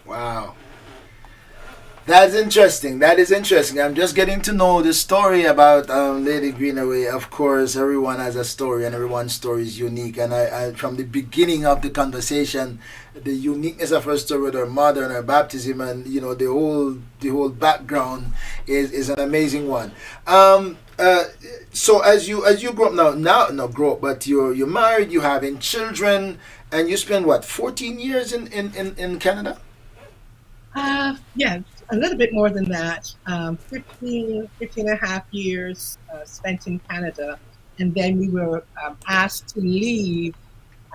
Wow. That's interesting. That is interesting. I'm just getting to know the story about Lady Greenaway. Of course, everyone has a story, and everyone's story is unique. And from the beginning of the conversation, the uniqueness of her story with her mother and her baptism, and the whole background is an amazing one. So as you grow up now not grow up, but you're married, you having children, and you spend what 14 years in Canada. Yeah, a little bit more than that. 15 and a half years spent in Canada. And then we were asked to leave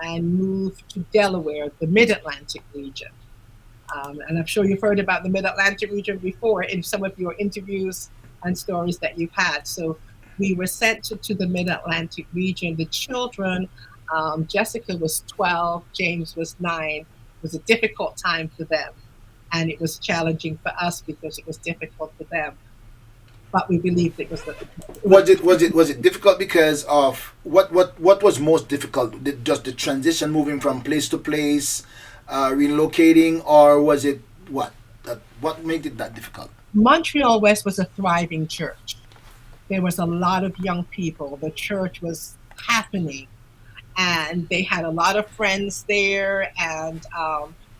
and move to Delaware, the Mid-Atlantic region. And I'm sure you've heard about the Mid-Atlantic region before in some of your interviews and stories that you've had. So we were sent to the Mid-Atlantic region. The children, Jessica was 12, James was 9. It was a difficult time for them. And it was challenging for us because it was difficult for them. But we believed it was Was it difficult because of what was most difficult? Just the transition, moving from place to place, relocating, or was it what made it that difficult? Montreal West was a thriving church. There was a lot of young people. The church was happening, and they had a lot of friends there. And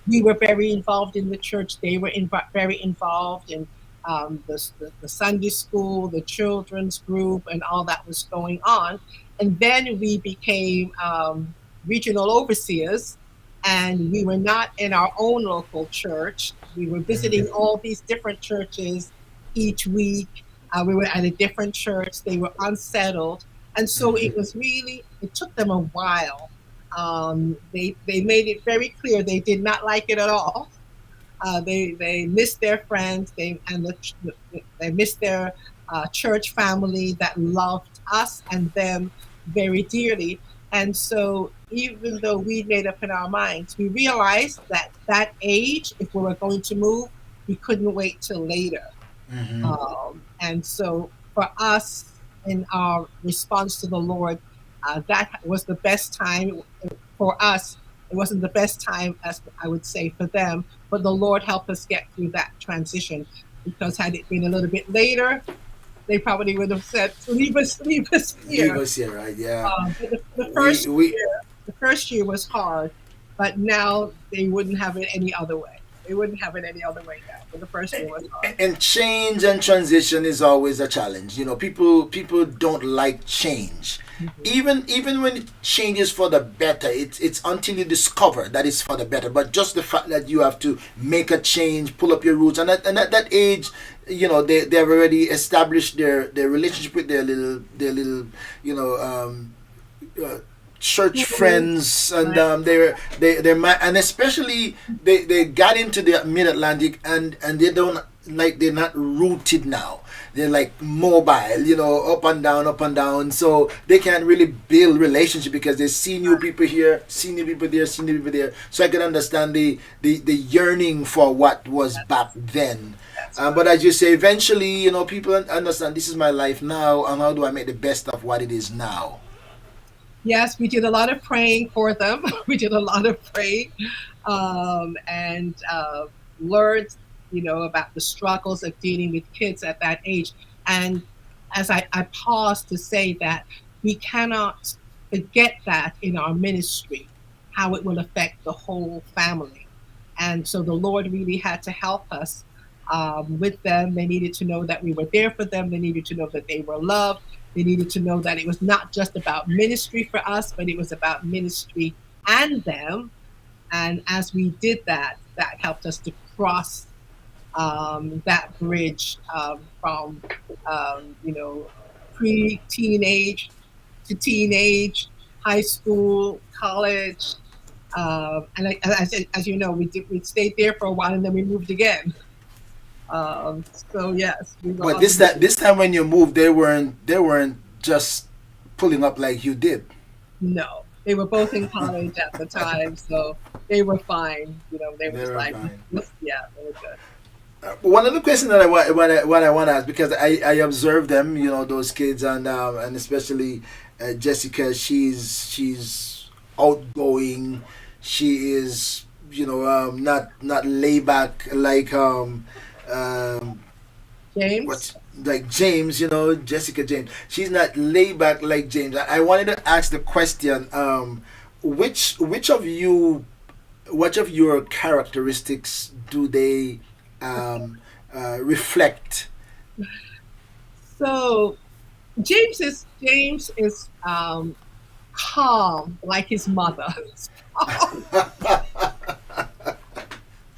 we were very involved in the church. They were very involved in the Sunday school, the children's group, and all that was going on. And then we became regional overseers, and we were not in our own local church. We were visiting all these different churches each week. We were at a different church. They were unsettled. And so it took them a while. They made it very clear they did not like it at all. They missed their friends. They missed their church family that loved us and them very dearly. And so even though we made up in our minds, we realized that age, if we were going to move, we couldn't wait till later. Mm-hmm. And so for us, in our response to the Lord, that was the best time for us. It wasn't the best time, as I would say, for them, but the Lord helped us get through that transition. Because had it been a little bit later, they probably would have said, "Leave us Leave here." us here, right? Yeah. But We the first year was hard, but now they wouldn't have it any other way. They wouldn't have it any other way now. But the first year was hard. and change and transition is always a challenge. People don't like change. Even when it changes for the better, it's until you discover that it's for the better. But just the fact that you have to make a change, pull up your roots, and at that age, they've already established their relationship with their little church School, friends, and right? and especially they got into the Mid Atlantic, and they don't, like, they're not rooted now. They're like mobile, up and down. So they can't really build relationship because they see new people here, see new people there, see new people there. So I can understand the yearning for what was back That's then. that's But right. as you say, eventually, people understand this is my life now, and how do I make the best of what it is now? Yes, we did a lot of praying for them. We did a lot of praying, and learned, about the struggles of dealing with kids at that age. And as I pause to say that we cannot forget that in our ministry, how it will affect the whole family. And so the Lord really had to help us with them. They needed to know that we were there for them. They needed to know that they were loved. They needed to know that it was not just about ministry for us, but it was about ministry and them. And as we did that, that helped us to cross that bridge from, pre teenage to teenage, high school, college. As you know, we stayed there for a while and then we moved again. So yes, we were But on the move. this time when you moved, they weren't just pulling up like you did. No, they were both in college at the time, so they were fine. They were They just were like, fine. yeah, they were good. One of the questions that what I want to ask, because I observe them, those kids, and especially Jessica. She's outgoing. She is, not laid back like James, what like James, Jessica James. She's not laid back like James. I wanted to ask the question, which of you, which of your characteristics do they reflect? so James is calm like his mother.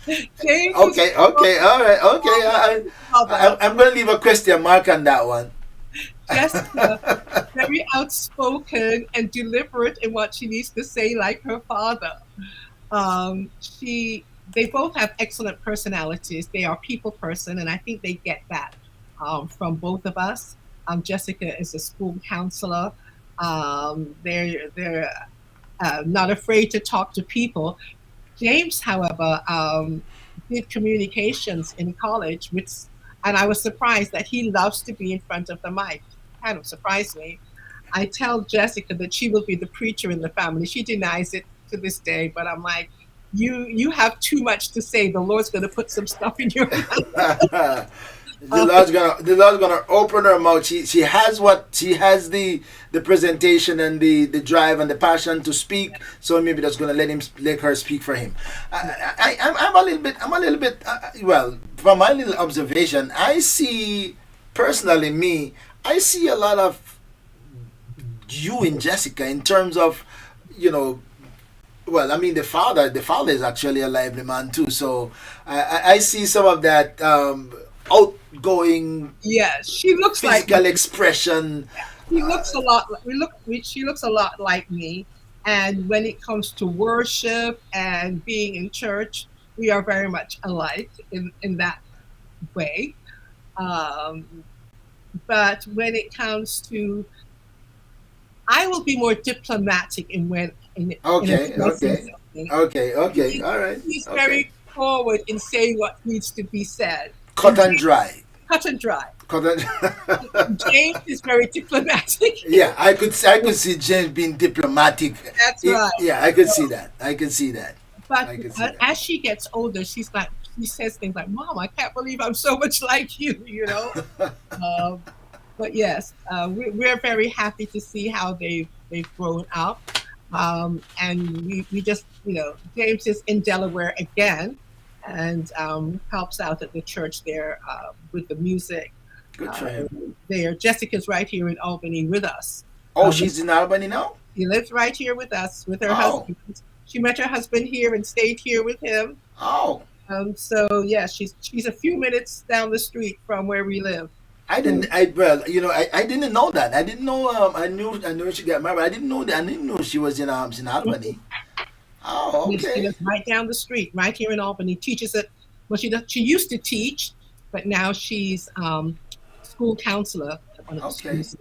James is Okay, okay, all right, okay. calm like his mother. I'm gonna leave a question mark on that one. Jessica, very outspoken and deliberate in what she needs to say, like her father. They both have excellent personalities. They are people person, and I think they get that from both of us. Jessica is a school counselor. They're not afraid to talk to people. James, however, did communications in college, and I was surprised that he loves to be in front of the mic. Kind of surprised me. I tell Jessica that she will be the preacher in the family. She denies it to this day, but I'm like, you have too much to say. The Lord's going to put some stuff in your mouth. The Lord's gonna open her mouth. She has the presentation and the drive and the passion to speak. So maybe that's gonna let her speak for him. I'm a little bit well, from my little observation. I see, personally, me. I see a lot of you in Jessica in terms of, you know well, I mean, the father is actually a lively man too. So I see some of that outgoing Yeah, she looks like physical expression. she looks a lot. She looks a lot like me. And when it comes to worship and being in church, we are very much alike in that way. Um, but when it comes to, I will be more diplomatic in Okay, addressing okay, something. okay, okay. He, All right, he's okay. very forward in saying what needs to be said, Cut and and dry. cut and dry. Cut and James is very diplomatic. yeah, I could see James being diplomatic. That's right. Yeah, I could see that. I could see that. But I could see that. as she gets older, she says things like, "Mom, I can't believe I'm so much like you," Um, but yes, we're very happy to see how they've grown up. And we just, James is in Delaware again, and helps out at the church there with the music. Good for Uh, him. there, Jessica's right here in Albany with us. Oh, With she's in Albany now. She lives right here with us with her Oh, husband. She met her husband here and stayed here with him. oh. So yeah, she's a few minutes down the street from where we live. I didn't. So I well, I didn't know that. I didn't know. I knew she got married. But I didn't know that. I didn't know she was in Albany. Oh, yes, she okay. lives right down the street, right here in Albany. Teaches at well, she used to teach, but now she's school counselor at one of the Okay. schools.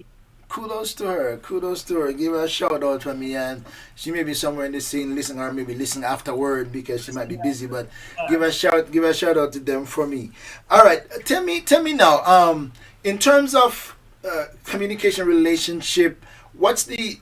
Kudos to her. Kudos to her. Give her a shout out from me, and she may be somewhere in the scene listening, or maybe listen afterward because she might be busy. But give a shout out to them for me. All right. Tell me now. In terms of communication relationship, what's the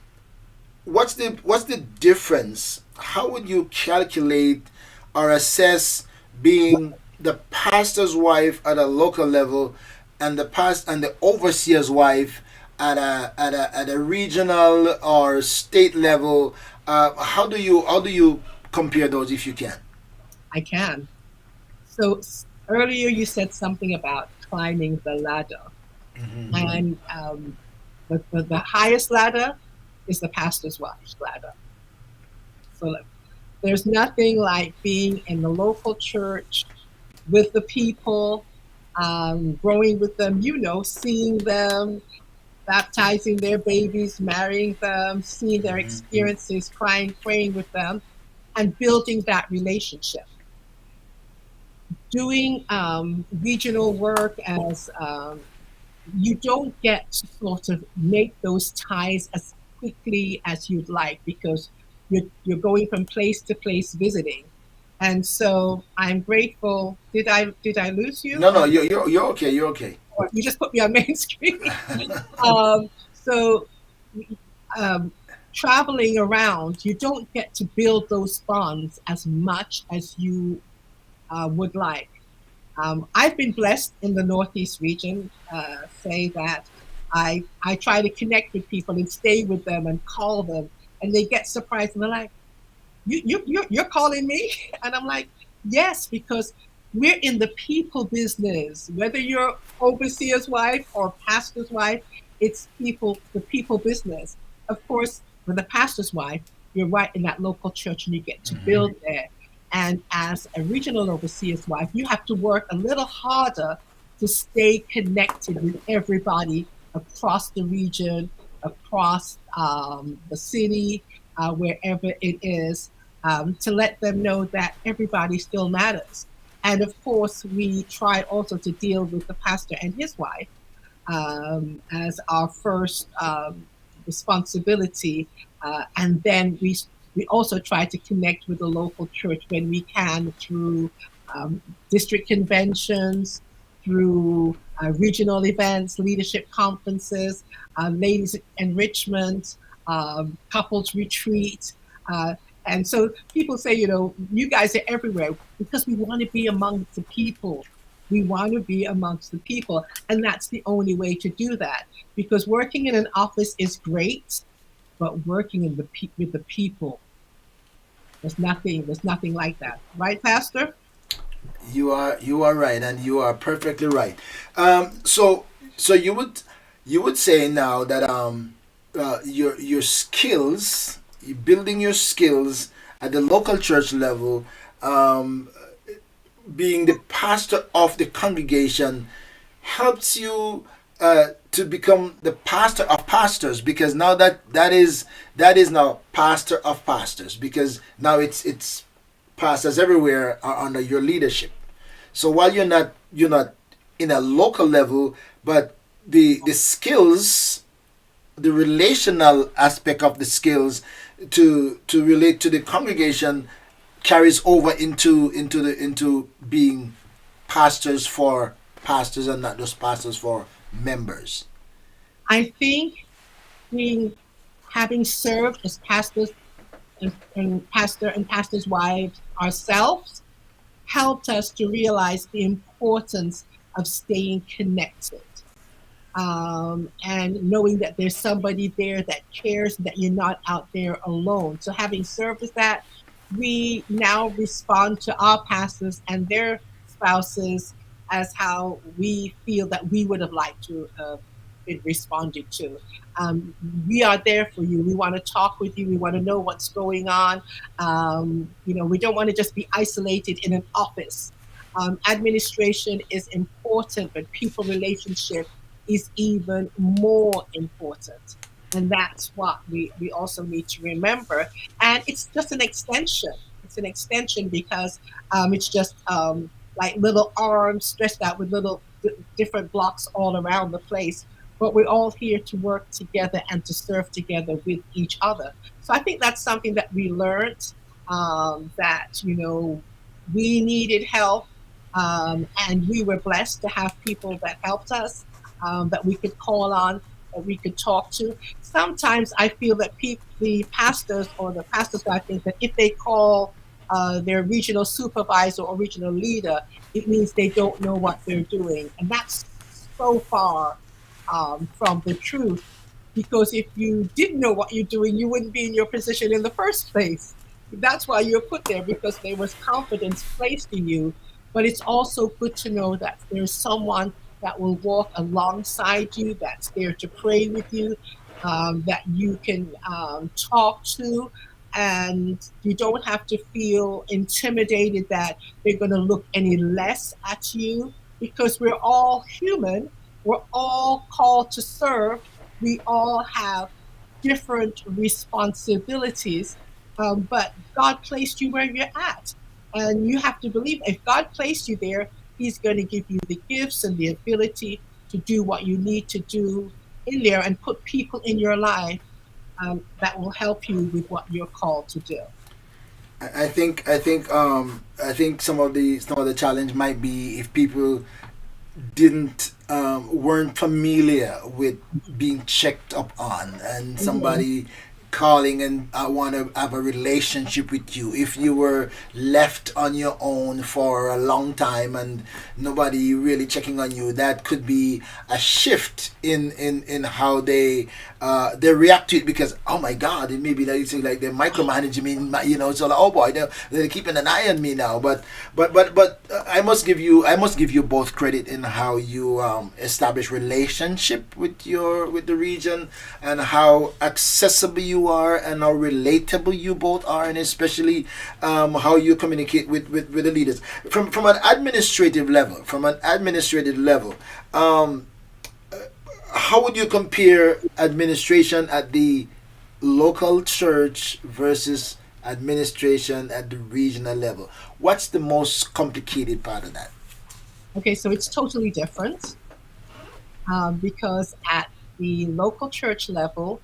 what's the difference? How would you calculate or assess being the pastor's wife at a local level and the overseer's wife at a regional or state level? How do you compare those if you can? I can. So earlier you said something about climbing the ladder, Mm-hmm. and the highest ladder is the pastor's wife's ladder. So like, there's nothing like being in the local church with the people, growing with them, seeing them, baptizing their babies, marrying them, seeing their Mm-hmm. experiences, crying, praying with them, and building that relationship. Doing regional work as you don't get to sort of make those ties as quickly as you'd like because you're going from place to place visiting. And so I'm grateful. Did I lose you? No, no, you're okay. You're okay. Or you just put me on main screen. So um, traveling around, you don't get to build those bonds as much as you would like. I've been blessed in the Northeast region, say that I try to connect with people and stay with them and call them, and they get surprised and they're like, you're calling me? And I'm like, yes, because we're in the people business. Whether you're overseer's wife or pastor's wife, it's the people business. Of course, with a pastor's wife, you're right in that local church and you get to Mm-hmm. build there. And as a regional overseer's wife, you have to work a little harder to stay connected with everybody across the region, across the city, wherever it is, to let them know that everybody still matters. And of course, we try also to deal with the pastor and his wife as our first responsibility. And then we also try to connect with the local church when we can through district conventions, through regional events, leadership conferences, ladies enrichment, couples retreat. Uh, and so people say, you guys are everywhere because we want to be amongst the people. We want to be amongst the people. And that's the only way to do that. Because working in an office is great, but working with the people, there's nothing like that. Right, Pastor? You are right, and you are perfectly right. So you would say now that your skills, building your skills at the local church level, um, being the pastor of the congregation helps you to become the pastor of pastors, because now that is now pastor of pastors, because now it's pastors everywhere are under your leadership. So while you're not in a local level, but the skills, the relational aspect of the skills to relate to the congregation carries over into being pastors for pastors, and not just pastors for members. I think being having served as pastors and pastors' wives ourselves helped us to realize the importance of staying connected, and knowing that there's somebody there that cares, that you're not out there alone. So, having served as that, we now respond to our pastors and their spouses as how we feel that we would have liked to been responded to. Um, we are there for you. We want to talk with you. We want to know what's going on. We don't want to just be isolated in an office. Administration is important, but people relationship is even more important. And that's what we also need to remember. And it's just an extension. It's an extension because it's just like little arms stretched out with little different blocks all around the place. But we're all here to work together and to serve together with each other. So I think that's something that we learned, that, we needed help, and we were blessed to have people that helped us, that we could call on, that we could talk to. Sometimes I feel that the pastors, or the pastors, I think that if they call their regional supervisor or regional leader, it means they don't know what they're doing. And that's so far from the truth. Because if you didn't know what you're doing, you wouldn't be in your position in the first place. That's why you're put there, because there was confidence placed in you. But it's also good to know that there's someone that will walk alongside you, that's there to pray with you, that you can talk to, and you don't have to feel intimidated that they're going to look any less at you, because we're all human, we're all called to serve, we all have different responsibilities, but God placed you where you're at. And you have to believe if God placed you there, He's going to give you the gifts and the ability to do what you need to do in there, and put people in your life that will help you with what you're called to do. I think some of the challenge might be if people didn't weren't familiar with being checked up on, and Mhm. somebody calling and I want to have a relationship with you. If you were left on your own for a long time and nobody really checking on you, that could be a shift in how they react to it, because oh my god, it may be like, like they're micromanaging me, so like, oh boy, they're keeping an eye on me now. But I must give you both credit in how you establish relationship with the region, and how accessible you are, and how relatable you both are, and especially how you communicate with the leaders from an administrative level. Um, how would you compare administration at the local church versus administration at the regional level? What's the most complicated part of that? Okay, so it's totally different, because at the local church level,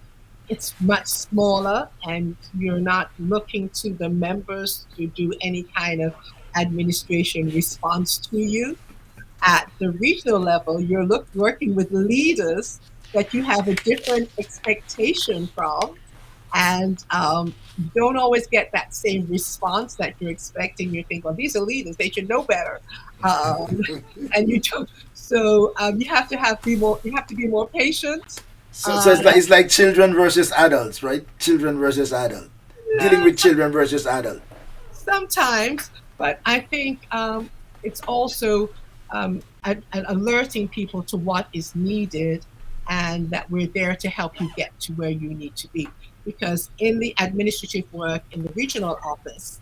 it's much smaller, and you're not looking to the members to do any kind of administration response to you. At the regional level, you're working with leaders that you have a different expectation from, and you don't always get that same response that you're expecting. You think, well, these are leaders; they should know better, um, and you don't. So you have to have be more. You have to be more patient. So it's Yeah, like children versus adults, right? Children versus adult. Dealing with children versus adult. sometimes, but I think it's also alerting people to what is needed, and that we're there to help you get to where you need to be. Because in the administrative work in the regional office,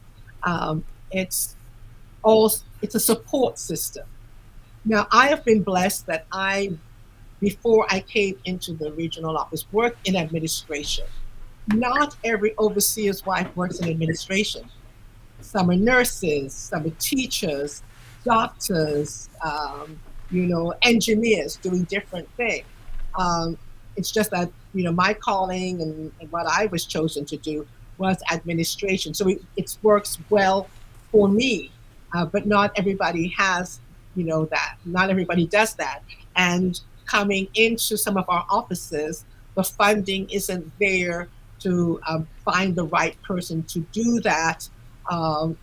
it's all it's a support system. Now, I have been blessed that before I came into the regional office, worked in administration. Not every overseer's wife works in administration. Some are nurses, some are teachers, doctors, engineers doing different things. Um, it's just that, my calling, and what I was chosen to do was administration. So it works well for me, but not everybody has, that. Not everybody does that. And coming into some of our offices, the funding isn't there to find the right person to do that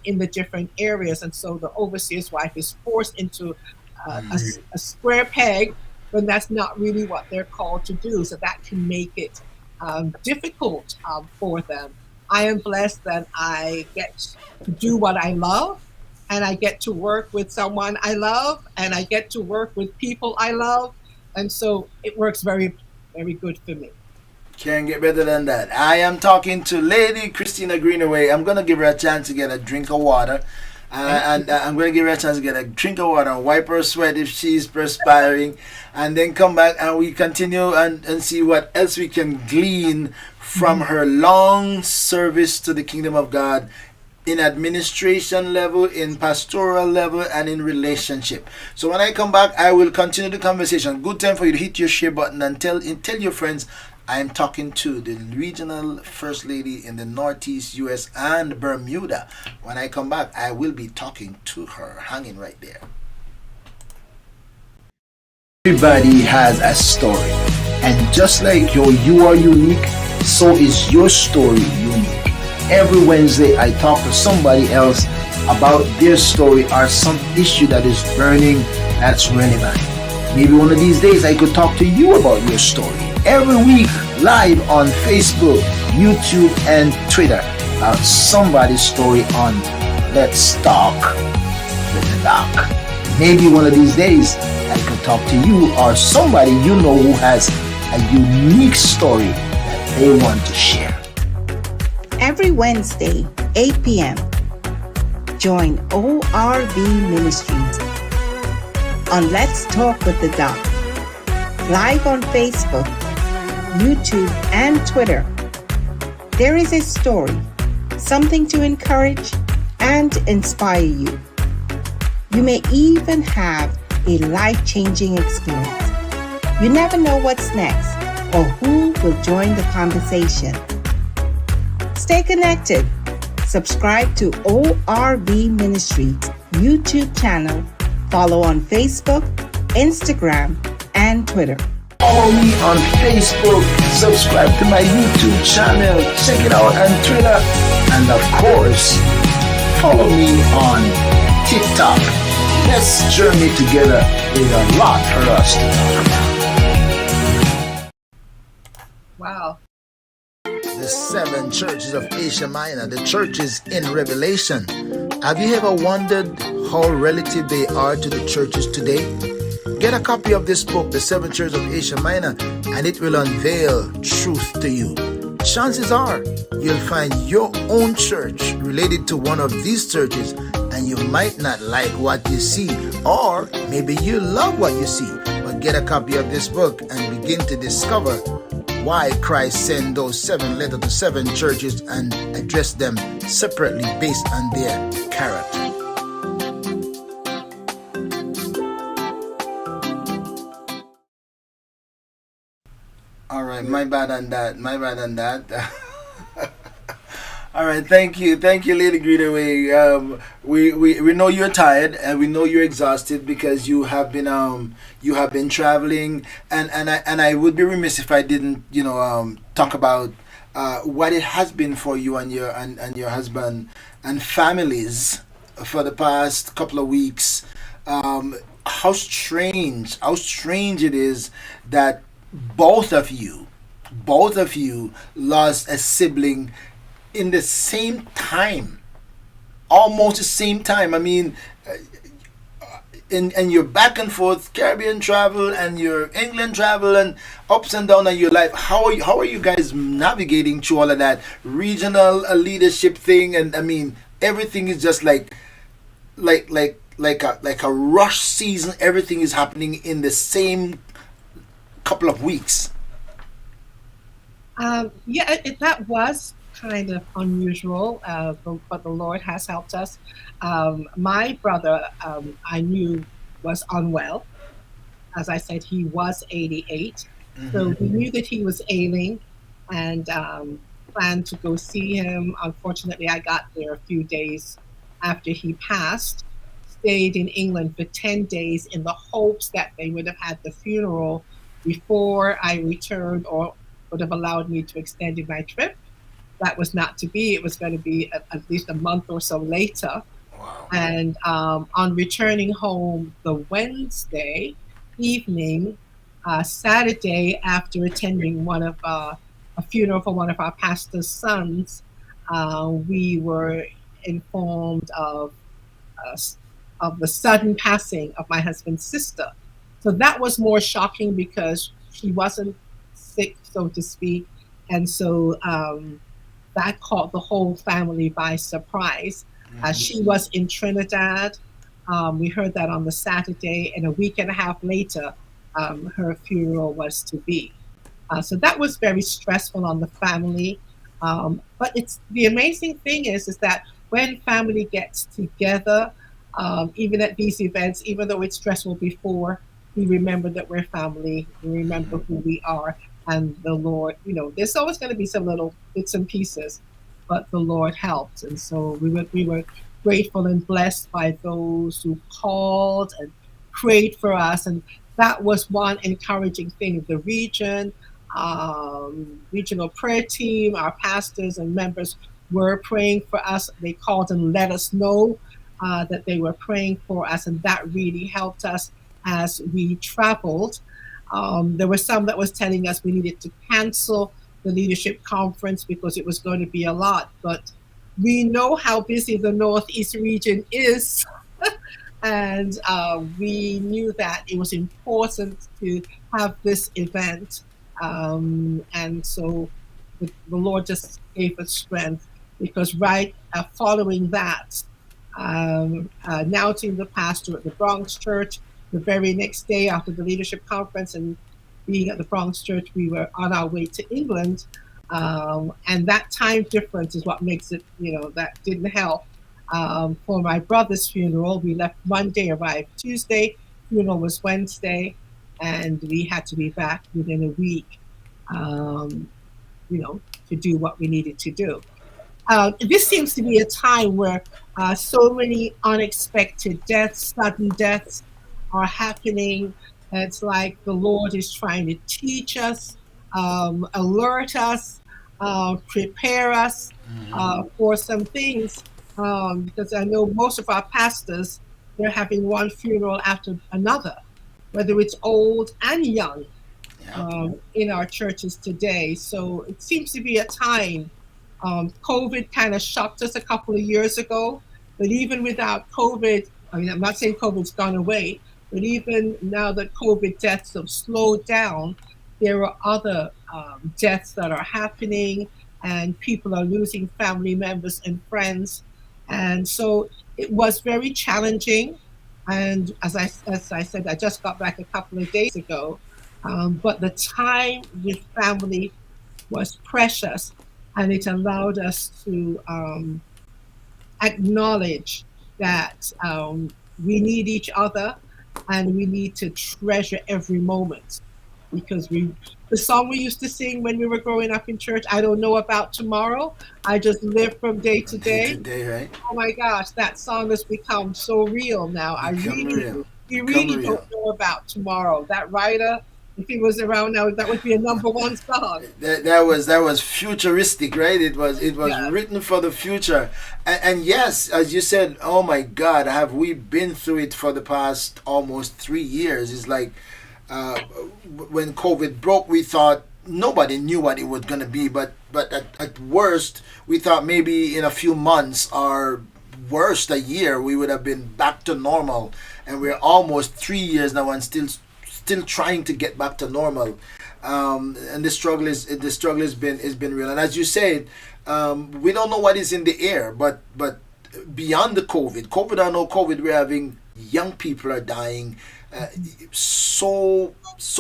in the different areas. And so the overseer's wife is forced into a square peg when that's not really what they're called to do. So that can make it difficult for them. I am blessed that I get to do what I love, and I get to work with someone I love, and I get to work with people I love. And so it works very, very good for me. Can't get better than that. I am talking to Lady Christina Greenaway. I'm gonna give her a chance to get a drink of water. Thank And you. I'm going to give her a chance to get a drink of water and wipe her sweat if she's perspiring, and then come back and we continue and see what else we can glean from Mhm. her long service to the kingdom of God in administration level, in pastoral level, and in relationship. So when I come back, I will continue the conversation. Good time for you to hit your share button and tell your friends I'm talking to the regional first lady in the Northeast US and Bermuda. When I come back, I will be talking to her. Hanging right there. Everybody has a story, and just like you are unique, so is your story unique. Every Wednesday, I talk to somebody else about their story or some issue that is burning that's relevant. Maybe one of these days I could talk to you about your story. Every week, live on Facebook, YouTube, and Twitter about somebody's story on Let's Talk with the Doc. Maybe one of these days I could talk to you or somebody you know who has a unique story that they want to share. Every Wednesday, 8 p.m., join ORV Ministries on Let's Talk with the Doc, live on Facebook, YouTube, and Twitter. There is a story, something to encourage and inspire you. You may even have a life-changing experience. You never know what's next or who will join the conversation. Stay connected. Subscribe to ORB Ministries YouTube channel. Follow on Facebook, Instagram, and Twitter. Follow me on Facebook, subscribe to my YouTube channel, check it out on Twitter, and of course, follow me on TikTok. Let's journey together with a lot for us to talk about. Wow. The 7 churches of Asia Minor, the churches in Revelation. Have you ever wondered how relative they are to the churches today? Get a copy of this book, The 7 Churches of Asia Minor, and it will unveil truth to you. Chances are you'll find your own church related to one of these churches, and you might not like what you see, or maybe you love what you see. But get a copy of this book and begin to discover why Christ sent those 7 letters to 7 churches and addressed them separately based on their character. All right, my bad on that. All right, thank you, Lady Greenaway. We know you're tired and we know you're exhausted because you have been traveling, and I would be remiss if I didn't talk about what it has been for you and your husband and families for the past couple of weeks. How strange it is that both of you lost a sibling in the same time, almost the same time. I mean, in your back and forth Caribbean travel and your England travel and ups and down in your life. How are you guys navigating through all of that regional leadership thing? And I mean, everything is just like a rush season. Everything is happening in the same couple of weeks. That was kind of unusual, but the Lord has helped us. My brother, I knew, was unwell. As I said, he was 88. So we knew that he was ailing and planned to go see him. Unfortunately, I got there a few days after he passed, stayed in England for 10 days in the hopes that they would have had the funeral before I returned or would have allowed me to extend my trip. That was not to be. It was going to be at least a month or so later. Wow. And on returning home the Wednesday evening, Saturday, after attending a funeral for one of our pastor's sons, we were informed uh, of the sudden passing of my husband's sister. So that was more shocking because she wasn't sick, so to speak. And so that caught the whole family by surprise. She was in Trinidad. We heard that on the Saturday, and a week and a half later, her funeral was to be. So that was very stressful on the family. But it's the amazing thing is that when family gets together, even at these events, even though it's stressful before, we remember that we're family. We remember who we are, and the Lord. There's always going to be some little bits and pieces, but the Lord helped, and so we were grateful and blessed by those who called and prayed for us, and that was one encouraging thing. The regional prayer team, our pastors and members were praying for us. They called and let us know that they were praying for us, and that really helped us as we traveled. There were some that was telling us we needed to cancel the leadership conference because it was going to be a lot, but we know how busy the Northeast region is. And we knew that it was important to have this event. And so the Lord just gave us strength, because following that, announcing the pastor at the Bronx Church, the very next day after the leadership conference and being at the Bronx Church, we were on our way to England. And that time difference is what makes it, that didn't help. For my brother's funeral, we left Monday, arrived Tuesday, funeral was Wednesday, and we had to be back within a week, to do what we needed to do. This seems to be a time where so many unexpected deaths, sudden deaths are happening. It's like the Lord is trying to teach us, alert us, prepare us for some things. Because I know most of our pastors, they're having one funeral after another, whether it's old and young, in our churches today. So it seems to be a time. COVID kind of shocked us a couple of years ago, but even without COVID, I'm not saying COVID's gone away, but even now that COVID deaths have slowed down, there are other deaths that are happening, and people are losing family members and friends. And so it was very challenging. And as I said, I just got back a couple of days ago. But the time with family was precious, and it allowed us to acknowledge that we need each other, and we need to treasure every moment. Because the song we used to sing when we were growing up in church, I don't know about tomorrow, I just live from day to day. Right? Oh my gosh, that song has become so real now. We really don't know about tomorrow. That writer, if he was around now, that would be a number one song. That was futuristic, right? It was written for the future, and yes, as you said, oh my God, have we been through it for the past almost 3 years? It's like when COVID broke, we thought nobody knew what it was going to be, but at worst, we thought maybe in a few months, or worst a year, we would have been back to normal, and we're almost 3 years now and still trying to get back to normal. And the struggle has been real. And as you said, we don't know what is in the air, but beyond the COVID or no COVID, we're having young people are dying so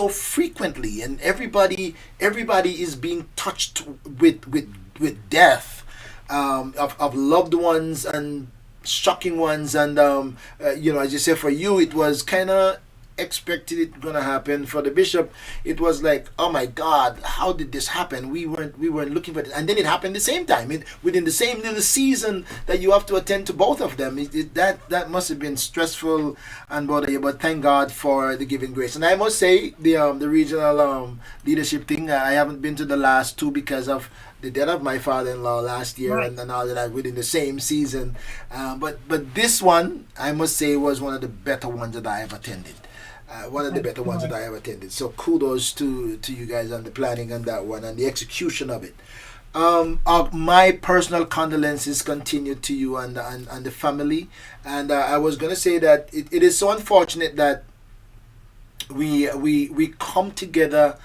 frequently, and everybody is being touched with death of loved ones, and shocking ones. And as you say, for you it was kind of expected it gonna happen. For the bishop, it was like, oh my God, how did this happen? We weren't looking for it, and then it happened the same time, within the same little season that you have to attend to both of them. That must have been stressful and bother you, but thank God for the giving grace. And I must say, the regional leadership thing, I haven't been to the last two because of the death of my father-in-law last year, Right. and all that within the same season. But this one, I must say, was one of the better ones that I have attended. One of the better ones that I have attended. So kudos to you guys on the planning on that one and the execution of it. My personal condolences continue to you and the family. And I was going to say that it is so unfortunate that we come together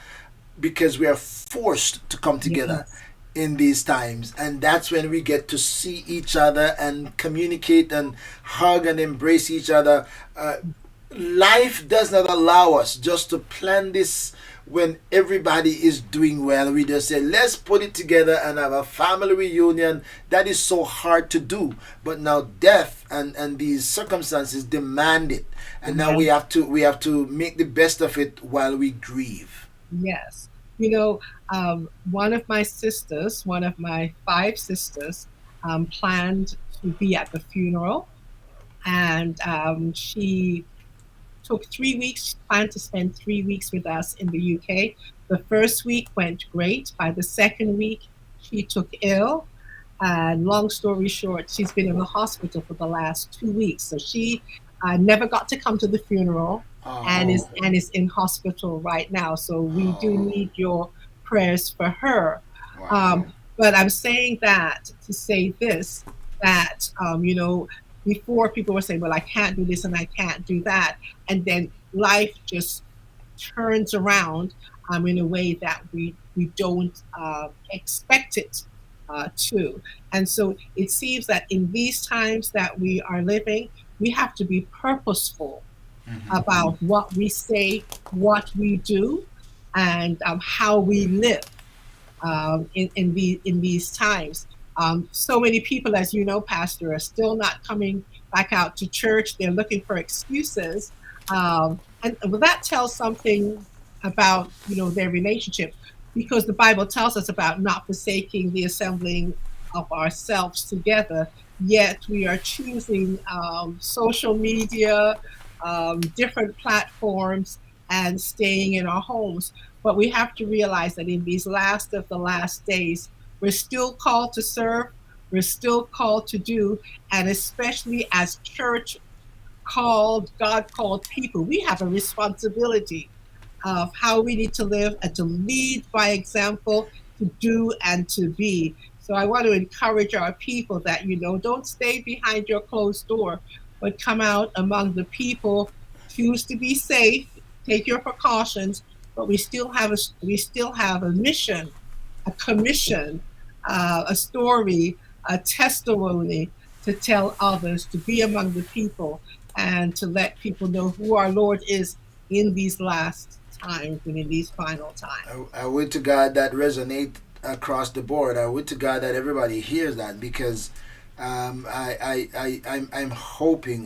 because we are forced to come together. Yes. in these times, and that's when we get to see each other and communicate and hug and embrace each other. Life does not allow us just to plan this when everybody is doing well. We just say, let's put it together and have a family reunion. That is so hard to do, but now death and these circumstances demand it, and now we have to make the best of it while we grieve. Yes. You know, one of my sisters, one of my five sisters, planned to be at the funeral, and she took 3 weeks. She planned to spend 3 weeks with us in the UK. The first week went great. By the second week, she took ill. And long story short, she's been in the hospital for the last 2 weeks. So she never got to come to the funeral and is Oh, in hospital right now. So we do oh, need your prayers for her. wow. But I'm saying that to say this, that, before people were saying, well, I can't do this and I can't do that. And then life just turns around in a way that we don't expect it to. And so it seems that in these times that we are living, we have to be purposeful Hmm. about what we say, what we do, and how we live in these times. So many people, as you know, Pastor, are still not coming back out to church. They're looking for excuses, and well, that tells something about their relationship, because the Bible tells us about not forsaking the assembling of ourselves together. Yet we are choosing social media, different platforms, and staying in our homes. But we have to realize that in these last of the last days, we're still called to serve, we're still called to do, and especially as church called, God called people, we have a responsibility of how we need to live and to lead by example, to do and to be. So I want to encourage our people that, don't stay behind your closed door, but come out among the people, choose to be safe, take your precautions, but we still have a mission, a commission, a story, a testimony to tell others, to be among the people, and to let people know who our Lord is in these last times and in these final times. I would to God that resonate across the board. I would to God that everybody hears that, because I'm hoping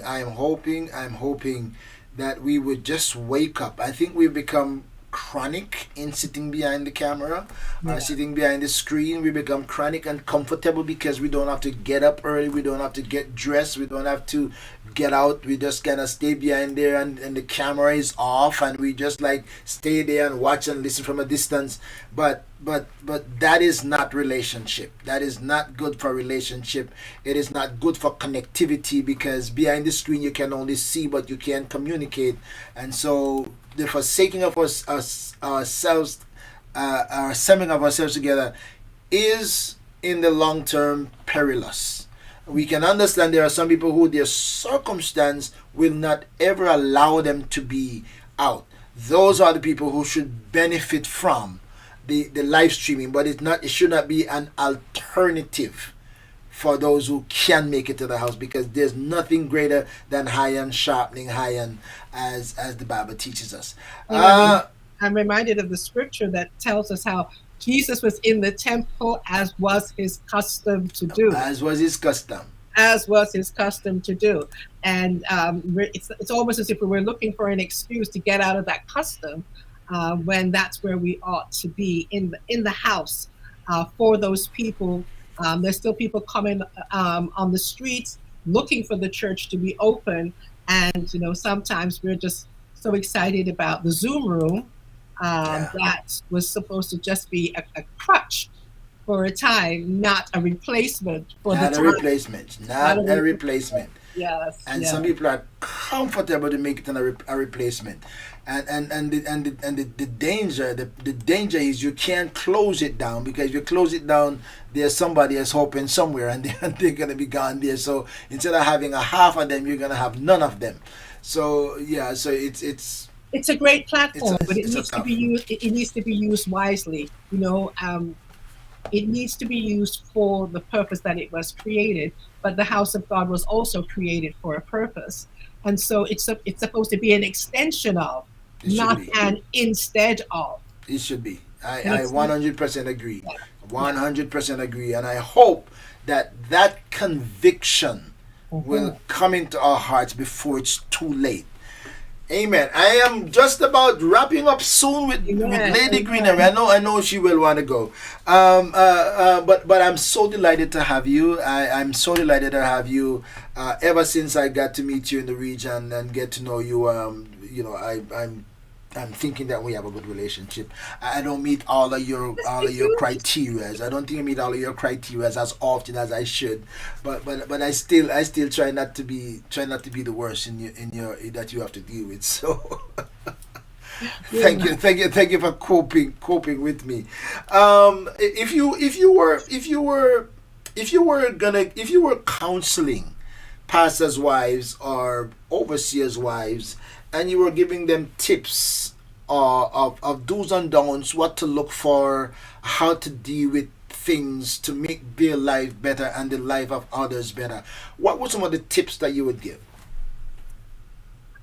that we would just wake up. I think we've become chronic in sitting behind the camera, Yeah. sitting behind the screen. We become chronic and comfortable because we don't have to get up early, we don't have to get dressed, we don't have to get out. We just kind of stay behind there, and the camera is off, and we just like stay there and watch and listen from a distance. But that is not relationship. That is not good for relationship. It is not good for connectivity, because behind the screen you can only see but you can't communicate. And so the forsaking of ourselves, our assembling of ourselves together, is in the long term perilous. We can understand there are some people who their circumstance will not ever allow them to be out. Those are the people who should benefit from the live streaming, but it should not be an alternative for those who can make it to the house, because there's nothing greater than iron sharpening iron, as the Bible teaches us. And I'm reminded of the scripture that tells us how Jesus was in the temple as was his custom to do. As was his custom. As was his custom to do. And it's almost as if we were looking for an excuse to get out of that custom, when that's where we ought to be, in the house, for those people. There's still people coming on the streets looking for the church to be open. And, sometimes we're just so excited about the Zoom room Yeah. that was supposed to just be a crutch for a time, not a replacement for the Not a time. replacement. Not Not a a replacement. replacement. Yes, And some yes. people are comfortable to make it a replacement. And the danger is you can't close it down, because if you close it down, there's somebody else hoping somewhere, and they're gonna be gone there. So instead of having a half of them, you're gonna have none of them. So yeah, so It's a great it's platform, a, but it it's a needs to tough. be used. It needs to be used wisely. It needs to be used for the purpose that it was created, but the house of God was also created for a purpose. And so it's supposed to be an extension of, It should not be. an instead of. It should be. And I it's not, 100% agree. yeah, yeah. 100% agree. And I hope that that conviction will Mhm. come into our hearts before it's too late. Amen. I am just about wrapping up soon with Amen. Lady Greenaway. Amen. I know she will want to go. But I'm so delighted to have you. I'm so delighted to have you. Ever since I got to meet you in the region and get to know you, I'm thinking that we have a good relationship. I don't meet Yes, all we of your do. criterias. I don't think I meet all of your criterias as often as I should. But I still try not to be the worst in your that you have to deal with. So Yeah. thank you for coping with me. If you were counseling pastors' wives or overseers' wives, and you were giving them tips of do's and don'ts, what to look for, how to deal with things to make their life better and the life of others better, what were some of the tips that you would give?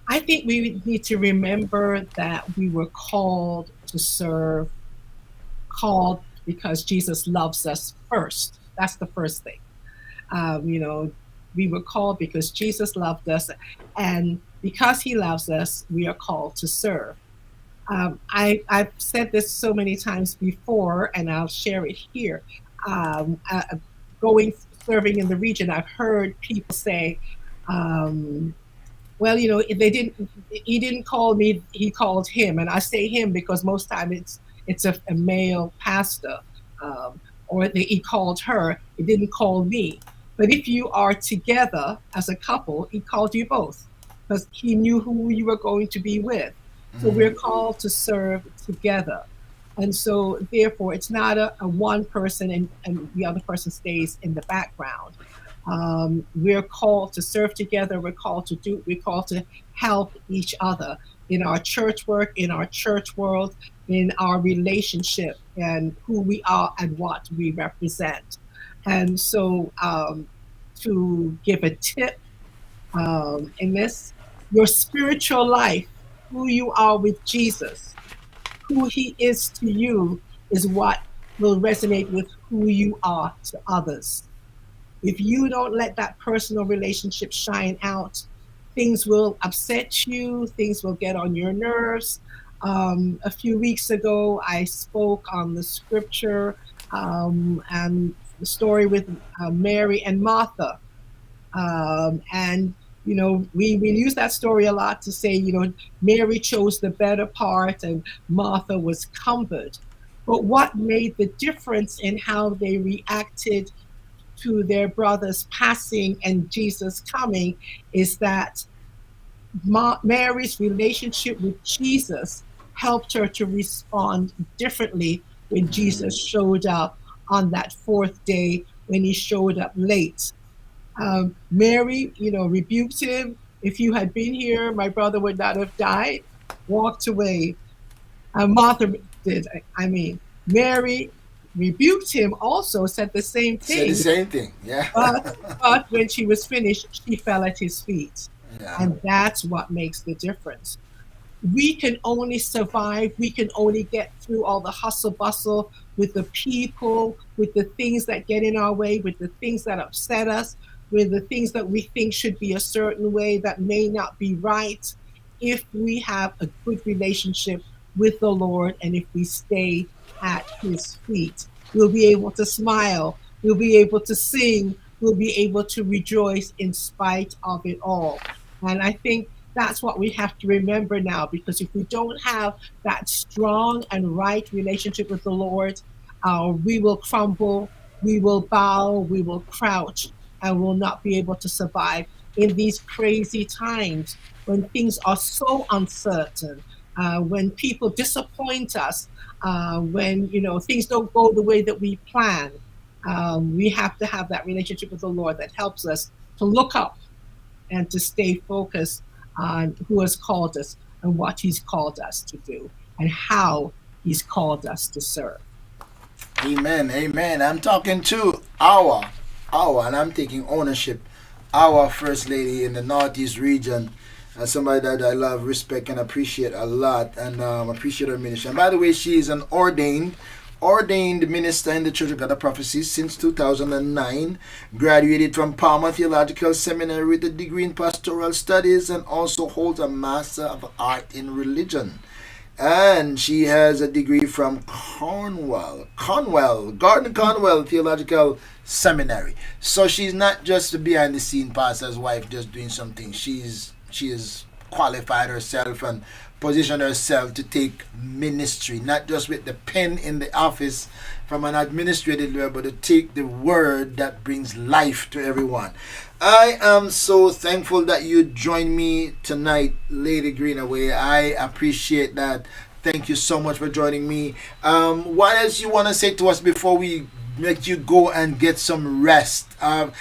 I think we need to remember that we were called to serve, called because Jesus loves us first. That's the first thing. You know, we were called because Jesus loved us, and because He loves us, we are called to serve. I've said this so many times before, and I'll share it here. Um, uh, Going serving in the region, I've heard people say, um, well, you know, they didn't. He didn't call me. He called him, and I say him because most time it's a male pastor, um, or he called her. He didn't call me. But if you are together as a couple, he called you both because he knew who you were going to be with. So we're Mm-hmm. called to serve together. And so, therefore, it's not a one person and the other person stays in the background. We're called to serve together. We're called to help each other in our church work, in our church world, in our relationship, and who we are and what we represent. And so, to give a tip in this, your spiritual life, who you are with Jesus, who he is to you, is what will resonate with who you are to others. If you don't let that personal relationship shine out, things will upset you, things will get on your nerves. A few weeks ago, I spoke on the scripture and the story with Mary and Martha. And you know, we use that story a lot to say, you know, Mary chose the better part and Martha was cumbered. But what made the difference in how they reacted to their brother's passing and Jesus coming is that Mary's relationship with Jesus helped her to respond differently when Jesus Mm-hmm. showed up on that fourth day when he showed up late. Mary, you know, rebuked him. If you had been here, my brother would not have died. Walked away. Martha did. I mean, Mary rebuked him. Also said the same Said the thing. same thing. Yeah. But but when she was finished, she fell at his feet, Yeah. and that's what makes the difference. We can only survive. We can only get through all the hustle bustle with the people, with the things that get in our way, with the things that upset us, with the things that we think should be a certain way that may not be right, if we have a good relationship with the Lord and if we stay at his feet. We'll be able to smile, we'll be able to sing, we'll be able to rejoice in spite of it all. And I think that's what we have to remember now, because if we don't have that strong and right relationship with the Lord, we will crumble, we will bow, we will crouch, and will not be able to survive in these crazy times when things are so uncertain, when people disappoint us, when you know things don't go the way that we plan. We have to have that relationship with the Lord that helps us to look up and to stay focused on who has called us and what he's called us to do and how he's called us to serve. Amen. Amen. I'm talking to and I'm taking ownership. Our First Lady in the Northeast region. Somebody that I love, respect, and appreciate a lot, and appreciate her ministry. And by the way, she is an ordained minister in the Church of God of Prophecy since 2009. Graduated from Palmer Theological Seminary with a degree in pastoral studies, and also holds a Master of Art in Religion. And she has a degree from Gordon Conwell Theological Seminary. So she's not just a behind the scene pastor's wife just doing something. She's qualified herself and positioned herself to take ministry, not just with the pen in the office from an administrative level, but to take the word that brings life to everyone. I am so thankful that you joined me tonight, Lady Greenaway. I appreciate that. Thank you so much for joining me. What else you want to say to us before we let you go and get some rest? And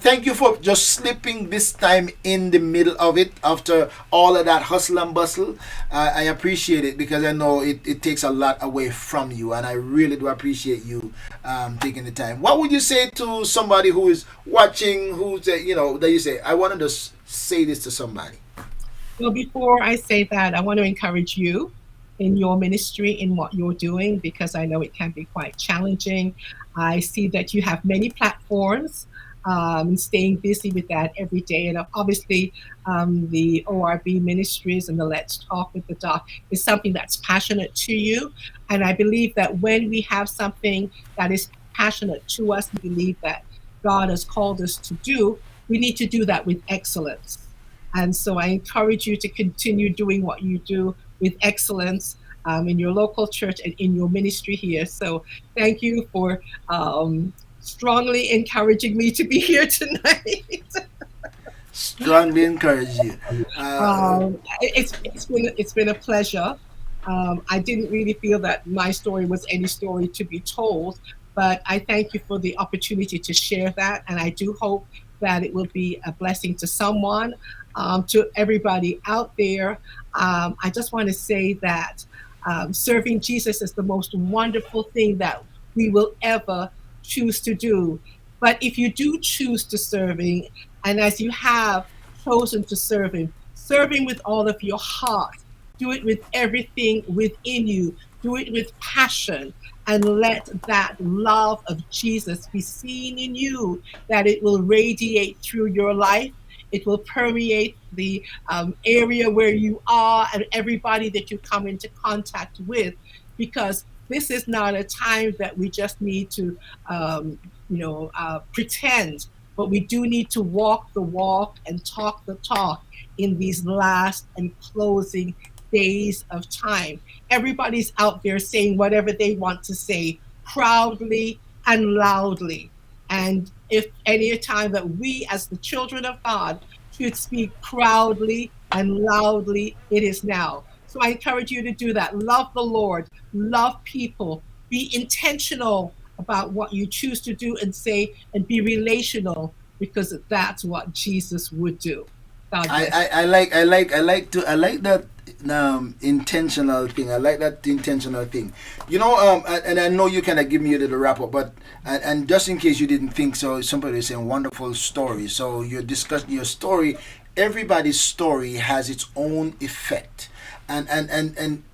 thank you for just slipping this time in the middle of it after all of that hustle and bustle. I appreciate it because I know it takes a lot away from you, and I really do appreciate you taking the time. What would you say to somebody who is watching, who's that you say, I want to just say this to somebody? Well, before I say that, I want to encourage you in your ministry, in what you're doing, because I know it can be quite challenging. I see that you have many platforms, staying busy with that every day. And obviously, the ORB Ministries and the Let's Talk with the Doc is something that's passionate to you. And I believe that when we have something that is passionate to us, we believe that God has called us to do, we need to do that with excellence. And so I encourage you to continue doing what you do with excellence in your local church and in your ministry here. So thank you for strongly encouraging me to be here tonight. Strongly encourage you. It's been a pleasure. I didn't really feel that my story was any story to be told, but I thank you for the opportunity to share that, and I do hope that it will be a blessing to someone. To everybody out there, I just want to say that serving Jesus is the most wonderful thing that we will ever choose to do. But if you do choose to serve Him, and as you have chosen to serve Him with all of your heart, do it with everything within you, do it with passion, and let that love of Jesus be seen in you, that it will radiate through your life. It will permeate the area where you are and everybody that you come into contact with, because this is not a time that we just need to, pretend, but we do need to walk the walk and talk the talk in these last and closing days of time. Everybody's out there saying whatever they want to say, proudly and loudly. And if any time that we as the children of God should speak proudly and loudly, it is now. So I encourage you to do that. Love the Lord, love people, be intentional about what you choose to do and say, and be relational, because that's what Jesus would do. God bless. I like that intentional thing. I like that intentional thing. And I know you kind of give me a little wrap up, but and just in case you didn't think so, somebody is saying wonderful story. So you're discussing your story. Everybody's story has its own effect, and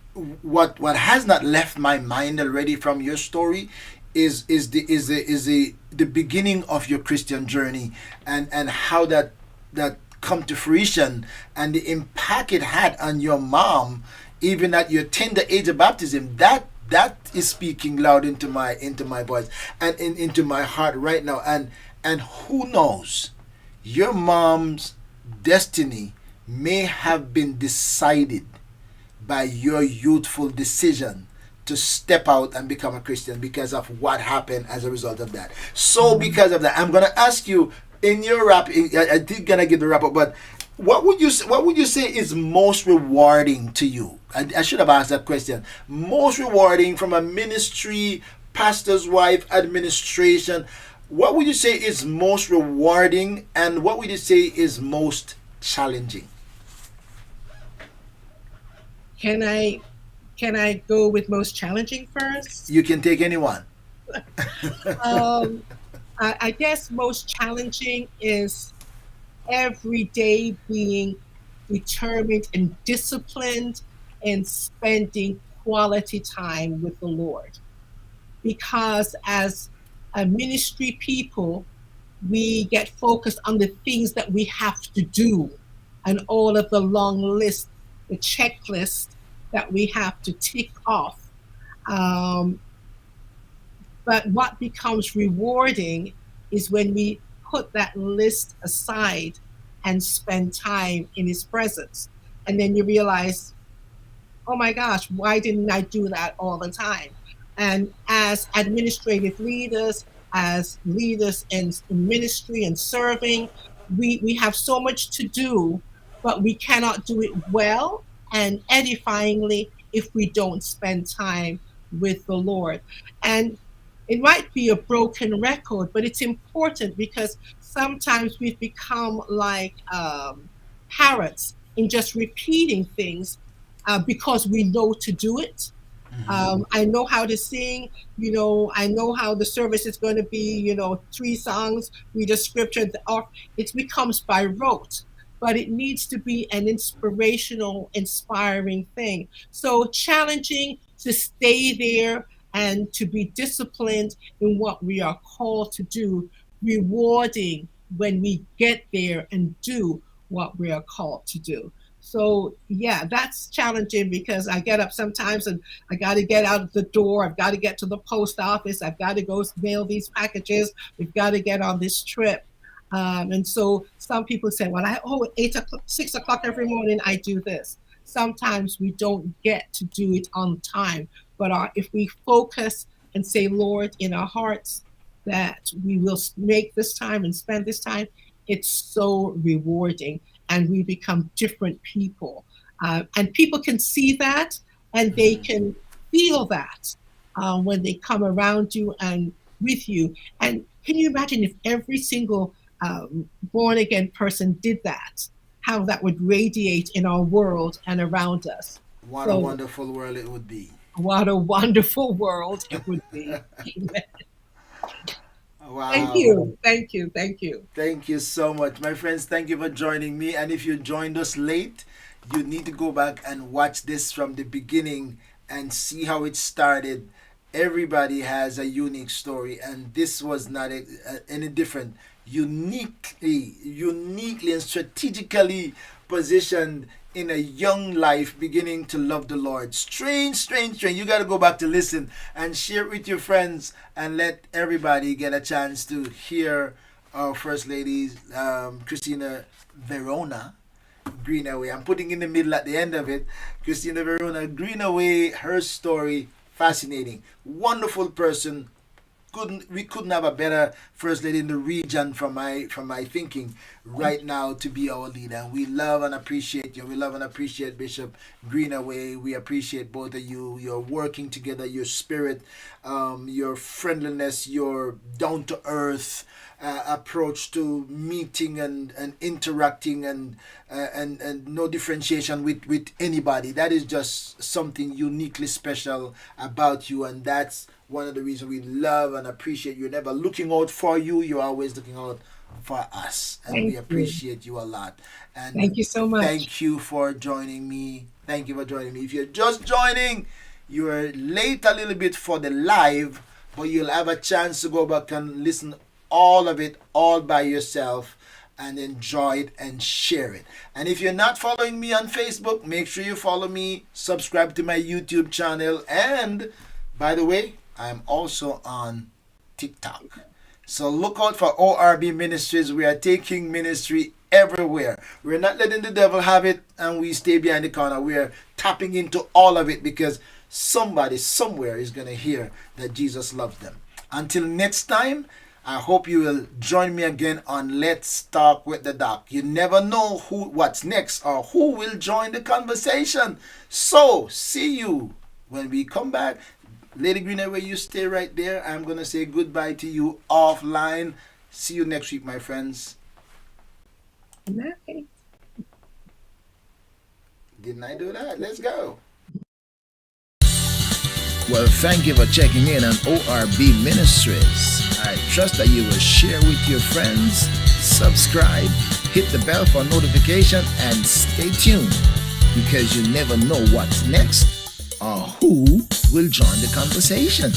what has not left my mind already from your story is the beginning of your Christian journey, and how that come to fruition, and the impact it had on your mom, even at your tender age of baptism. That is speaking loud into my voice and into my heart right now. And who knows, your mom's destiny may have been decided by your youthful decision to step out and become a Christian, because of what happened as a result of that. So because of that, I'm going to ask you, in your wrap, I did gonna give the wrap up, but what would you say is most rewarding to you? I should have asked that question. Most rewarding from a ministry, pastor's wife, administration. What would you say is most rewarding, and what would you say is most challenging? Can I go with most challenging first? You can take anyone. um, I guess most challenging is every day being determined and disciplined and spending quality time with the Lord. Because as a ministry people, we get focused on the things that we have to do and all of the long list, the checklist that we have to tick off. Um, but what becomes rewarding is when we put that list aside and spend time in His presence. And then you realize, oh my gosh, why didn't I do that all the time? And as administrative leaders, as leaders in ministry and serving, we have so much to do, but we cannot do it well and edifyingly if we don't spend time with the Lord. And it might be a broken record, but it's important because sometimes we've become like parrots in just repeating things because we know to do it. I know how to sing, I know how the service is going to be, 3 songs, read a scripture, or it becomes by rote, but it needs to be an inspirational, inspiring thing. So challenging to stay there and to be disciplined in what we are called to do, rewarding when we get there and do what we are called to do. So yeah, that's challenging because I get up sometimes and I got to get out of the door. I've got to get to the post office. I've got to go mail these packages. We've got to get on this trip. And so some people say, well, 8 o'clock, 6 o'clock every morning, I do this. Sometimes we don't get to do it on time, but if we focus and say, Lord, in our hearts, that we will make this time and spend this time, it's so rewarding and we become different people. And people can see that and they can feel that when they come around you and with you. And can you imagine if every single born again person did that, how that would radiate in our world and around us? What a So, wonderful world it would be. what a wonderful world it would be. Amen. Thank Wow. you. Thank you. Thank you. Thank you so much. My friends, thank you for joining me. And if you joined us late, you need to go back and watch this from the beginning and see how it started. Everybody has a unique story, and this was not any different. Uniquely, and strategically positioned in a young life, beginning to love the Lord. Strange, strange, strange. You got to go back to listen and share it with your friends and let everybody get a chance to hear our First Lady, Christina Verona Greenaway. I'm putting in the middle at the end of it. Christina Verona Greenaway, her story, fascinating. Wonderful person. We couldn't have a better first lady in the region from my thinking right now to be our leader. And we love and appreciate you. We love and appreciate Bishop Greenaway. We appreciate both of you. Your working together, your spirit, your friendliness, your down to earth approach to meeting and interacting and no differentiation with anybody. That is just something uniquely special about you, and that's one of the reasons we love and appreciate you. You're never looking out for you, you're always looking out for us, and we Thank you. appreciate you a lot. And Thank you so much. thank you for joining me. Thank you for joining me. If you're just joining, you're late a little bit for the live, but you'll have a chance to go back and listen all of it all by yourself and enjoy it and share it. And if you're not following me on Facebook, make sure you follow me, subscribe to my YouTube channel, and by the way, I'm also on TikTok. So look out for ORB Ministries. We are taking ministry everywhere. We're not letting the devil have it and we stay behind the corner. We're tapping into all of it because somebody somewhere is going to hear that Jesus loves them. Until next time, I hope you will join me again on Let's Talk with the Doc. You never know what's next or who will join the conversation. So, see you when we come back. Lady Greenaway, you stay right there. I'm going to say goodbye to you offline. See you next week, my friends. Nice. Didn't I do that? Let's go. Well, thank you for checking in on ORB Ministries. I trust that you will share with your friends, subscribe, hit the bell for notification, and stay tuned, because you never know what's next or who will join the conversation.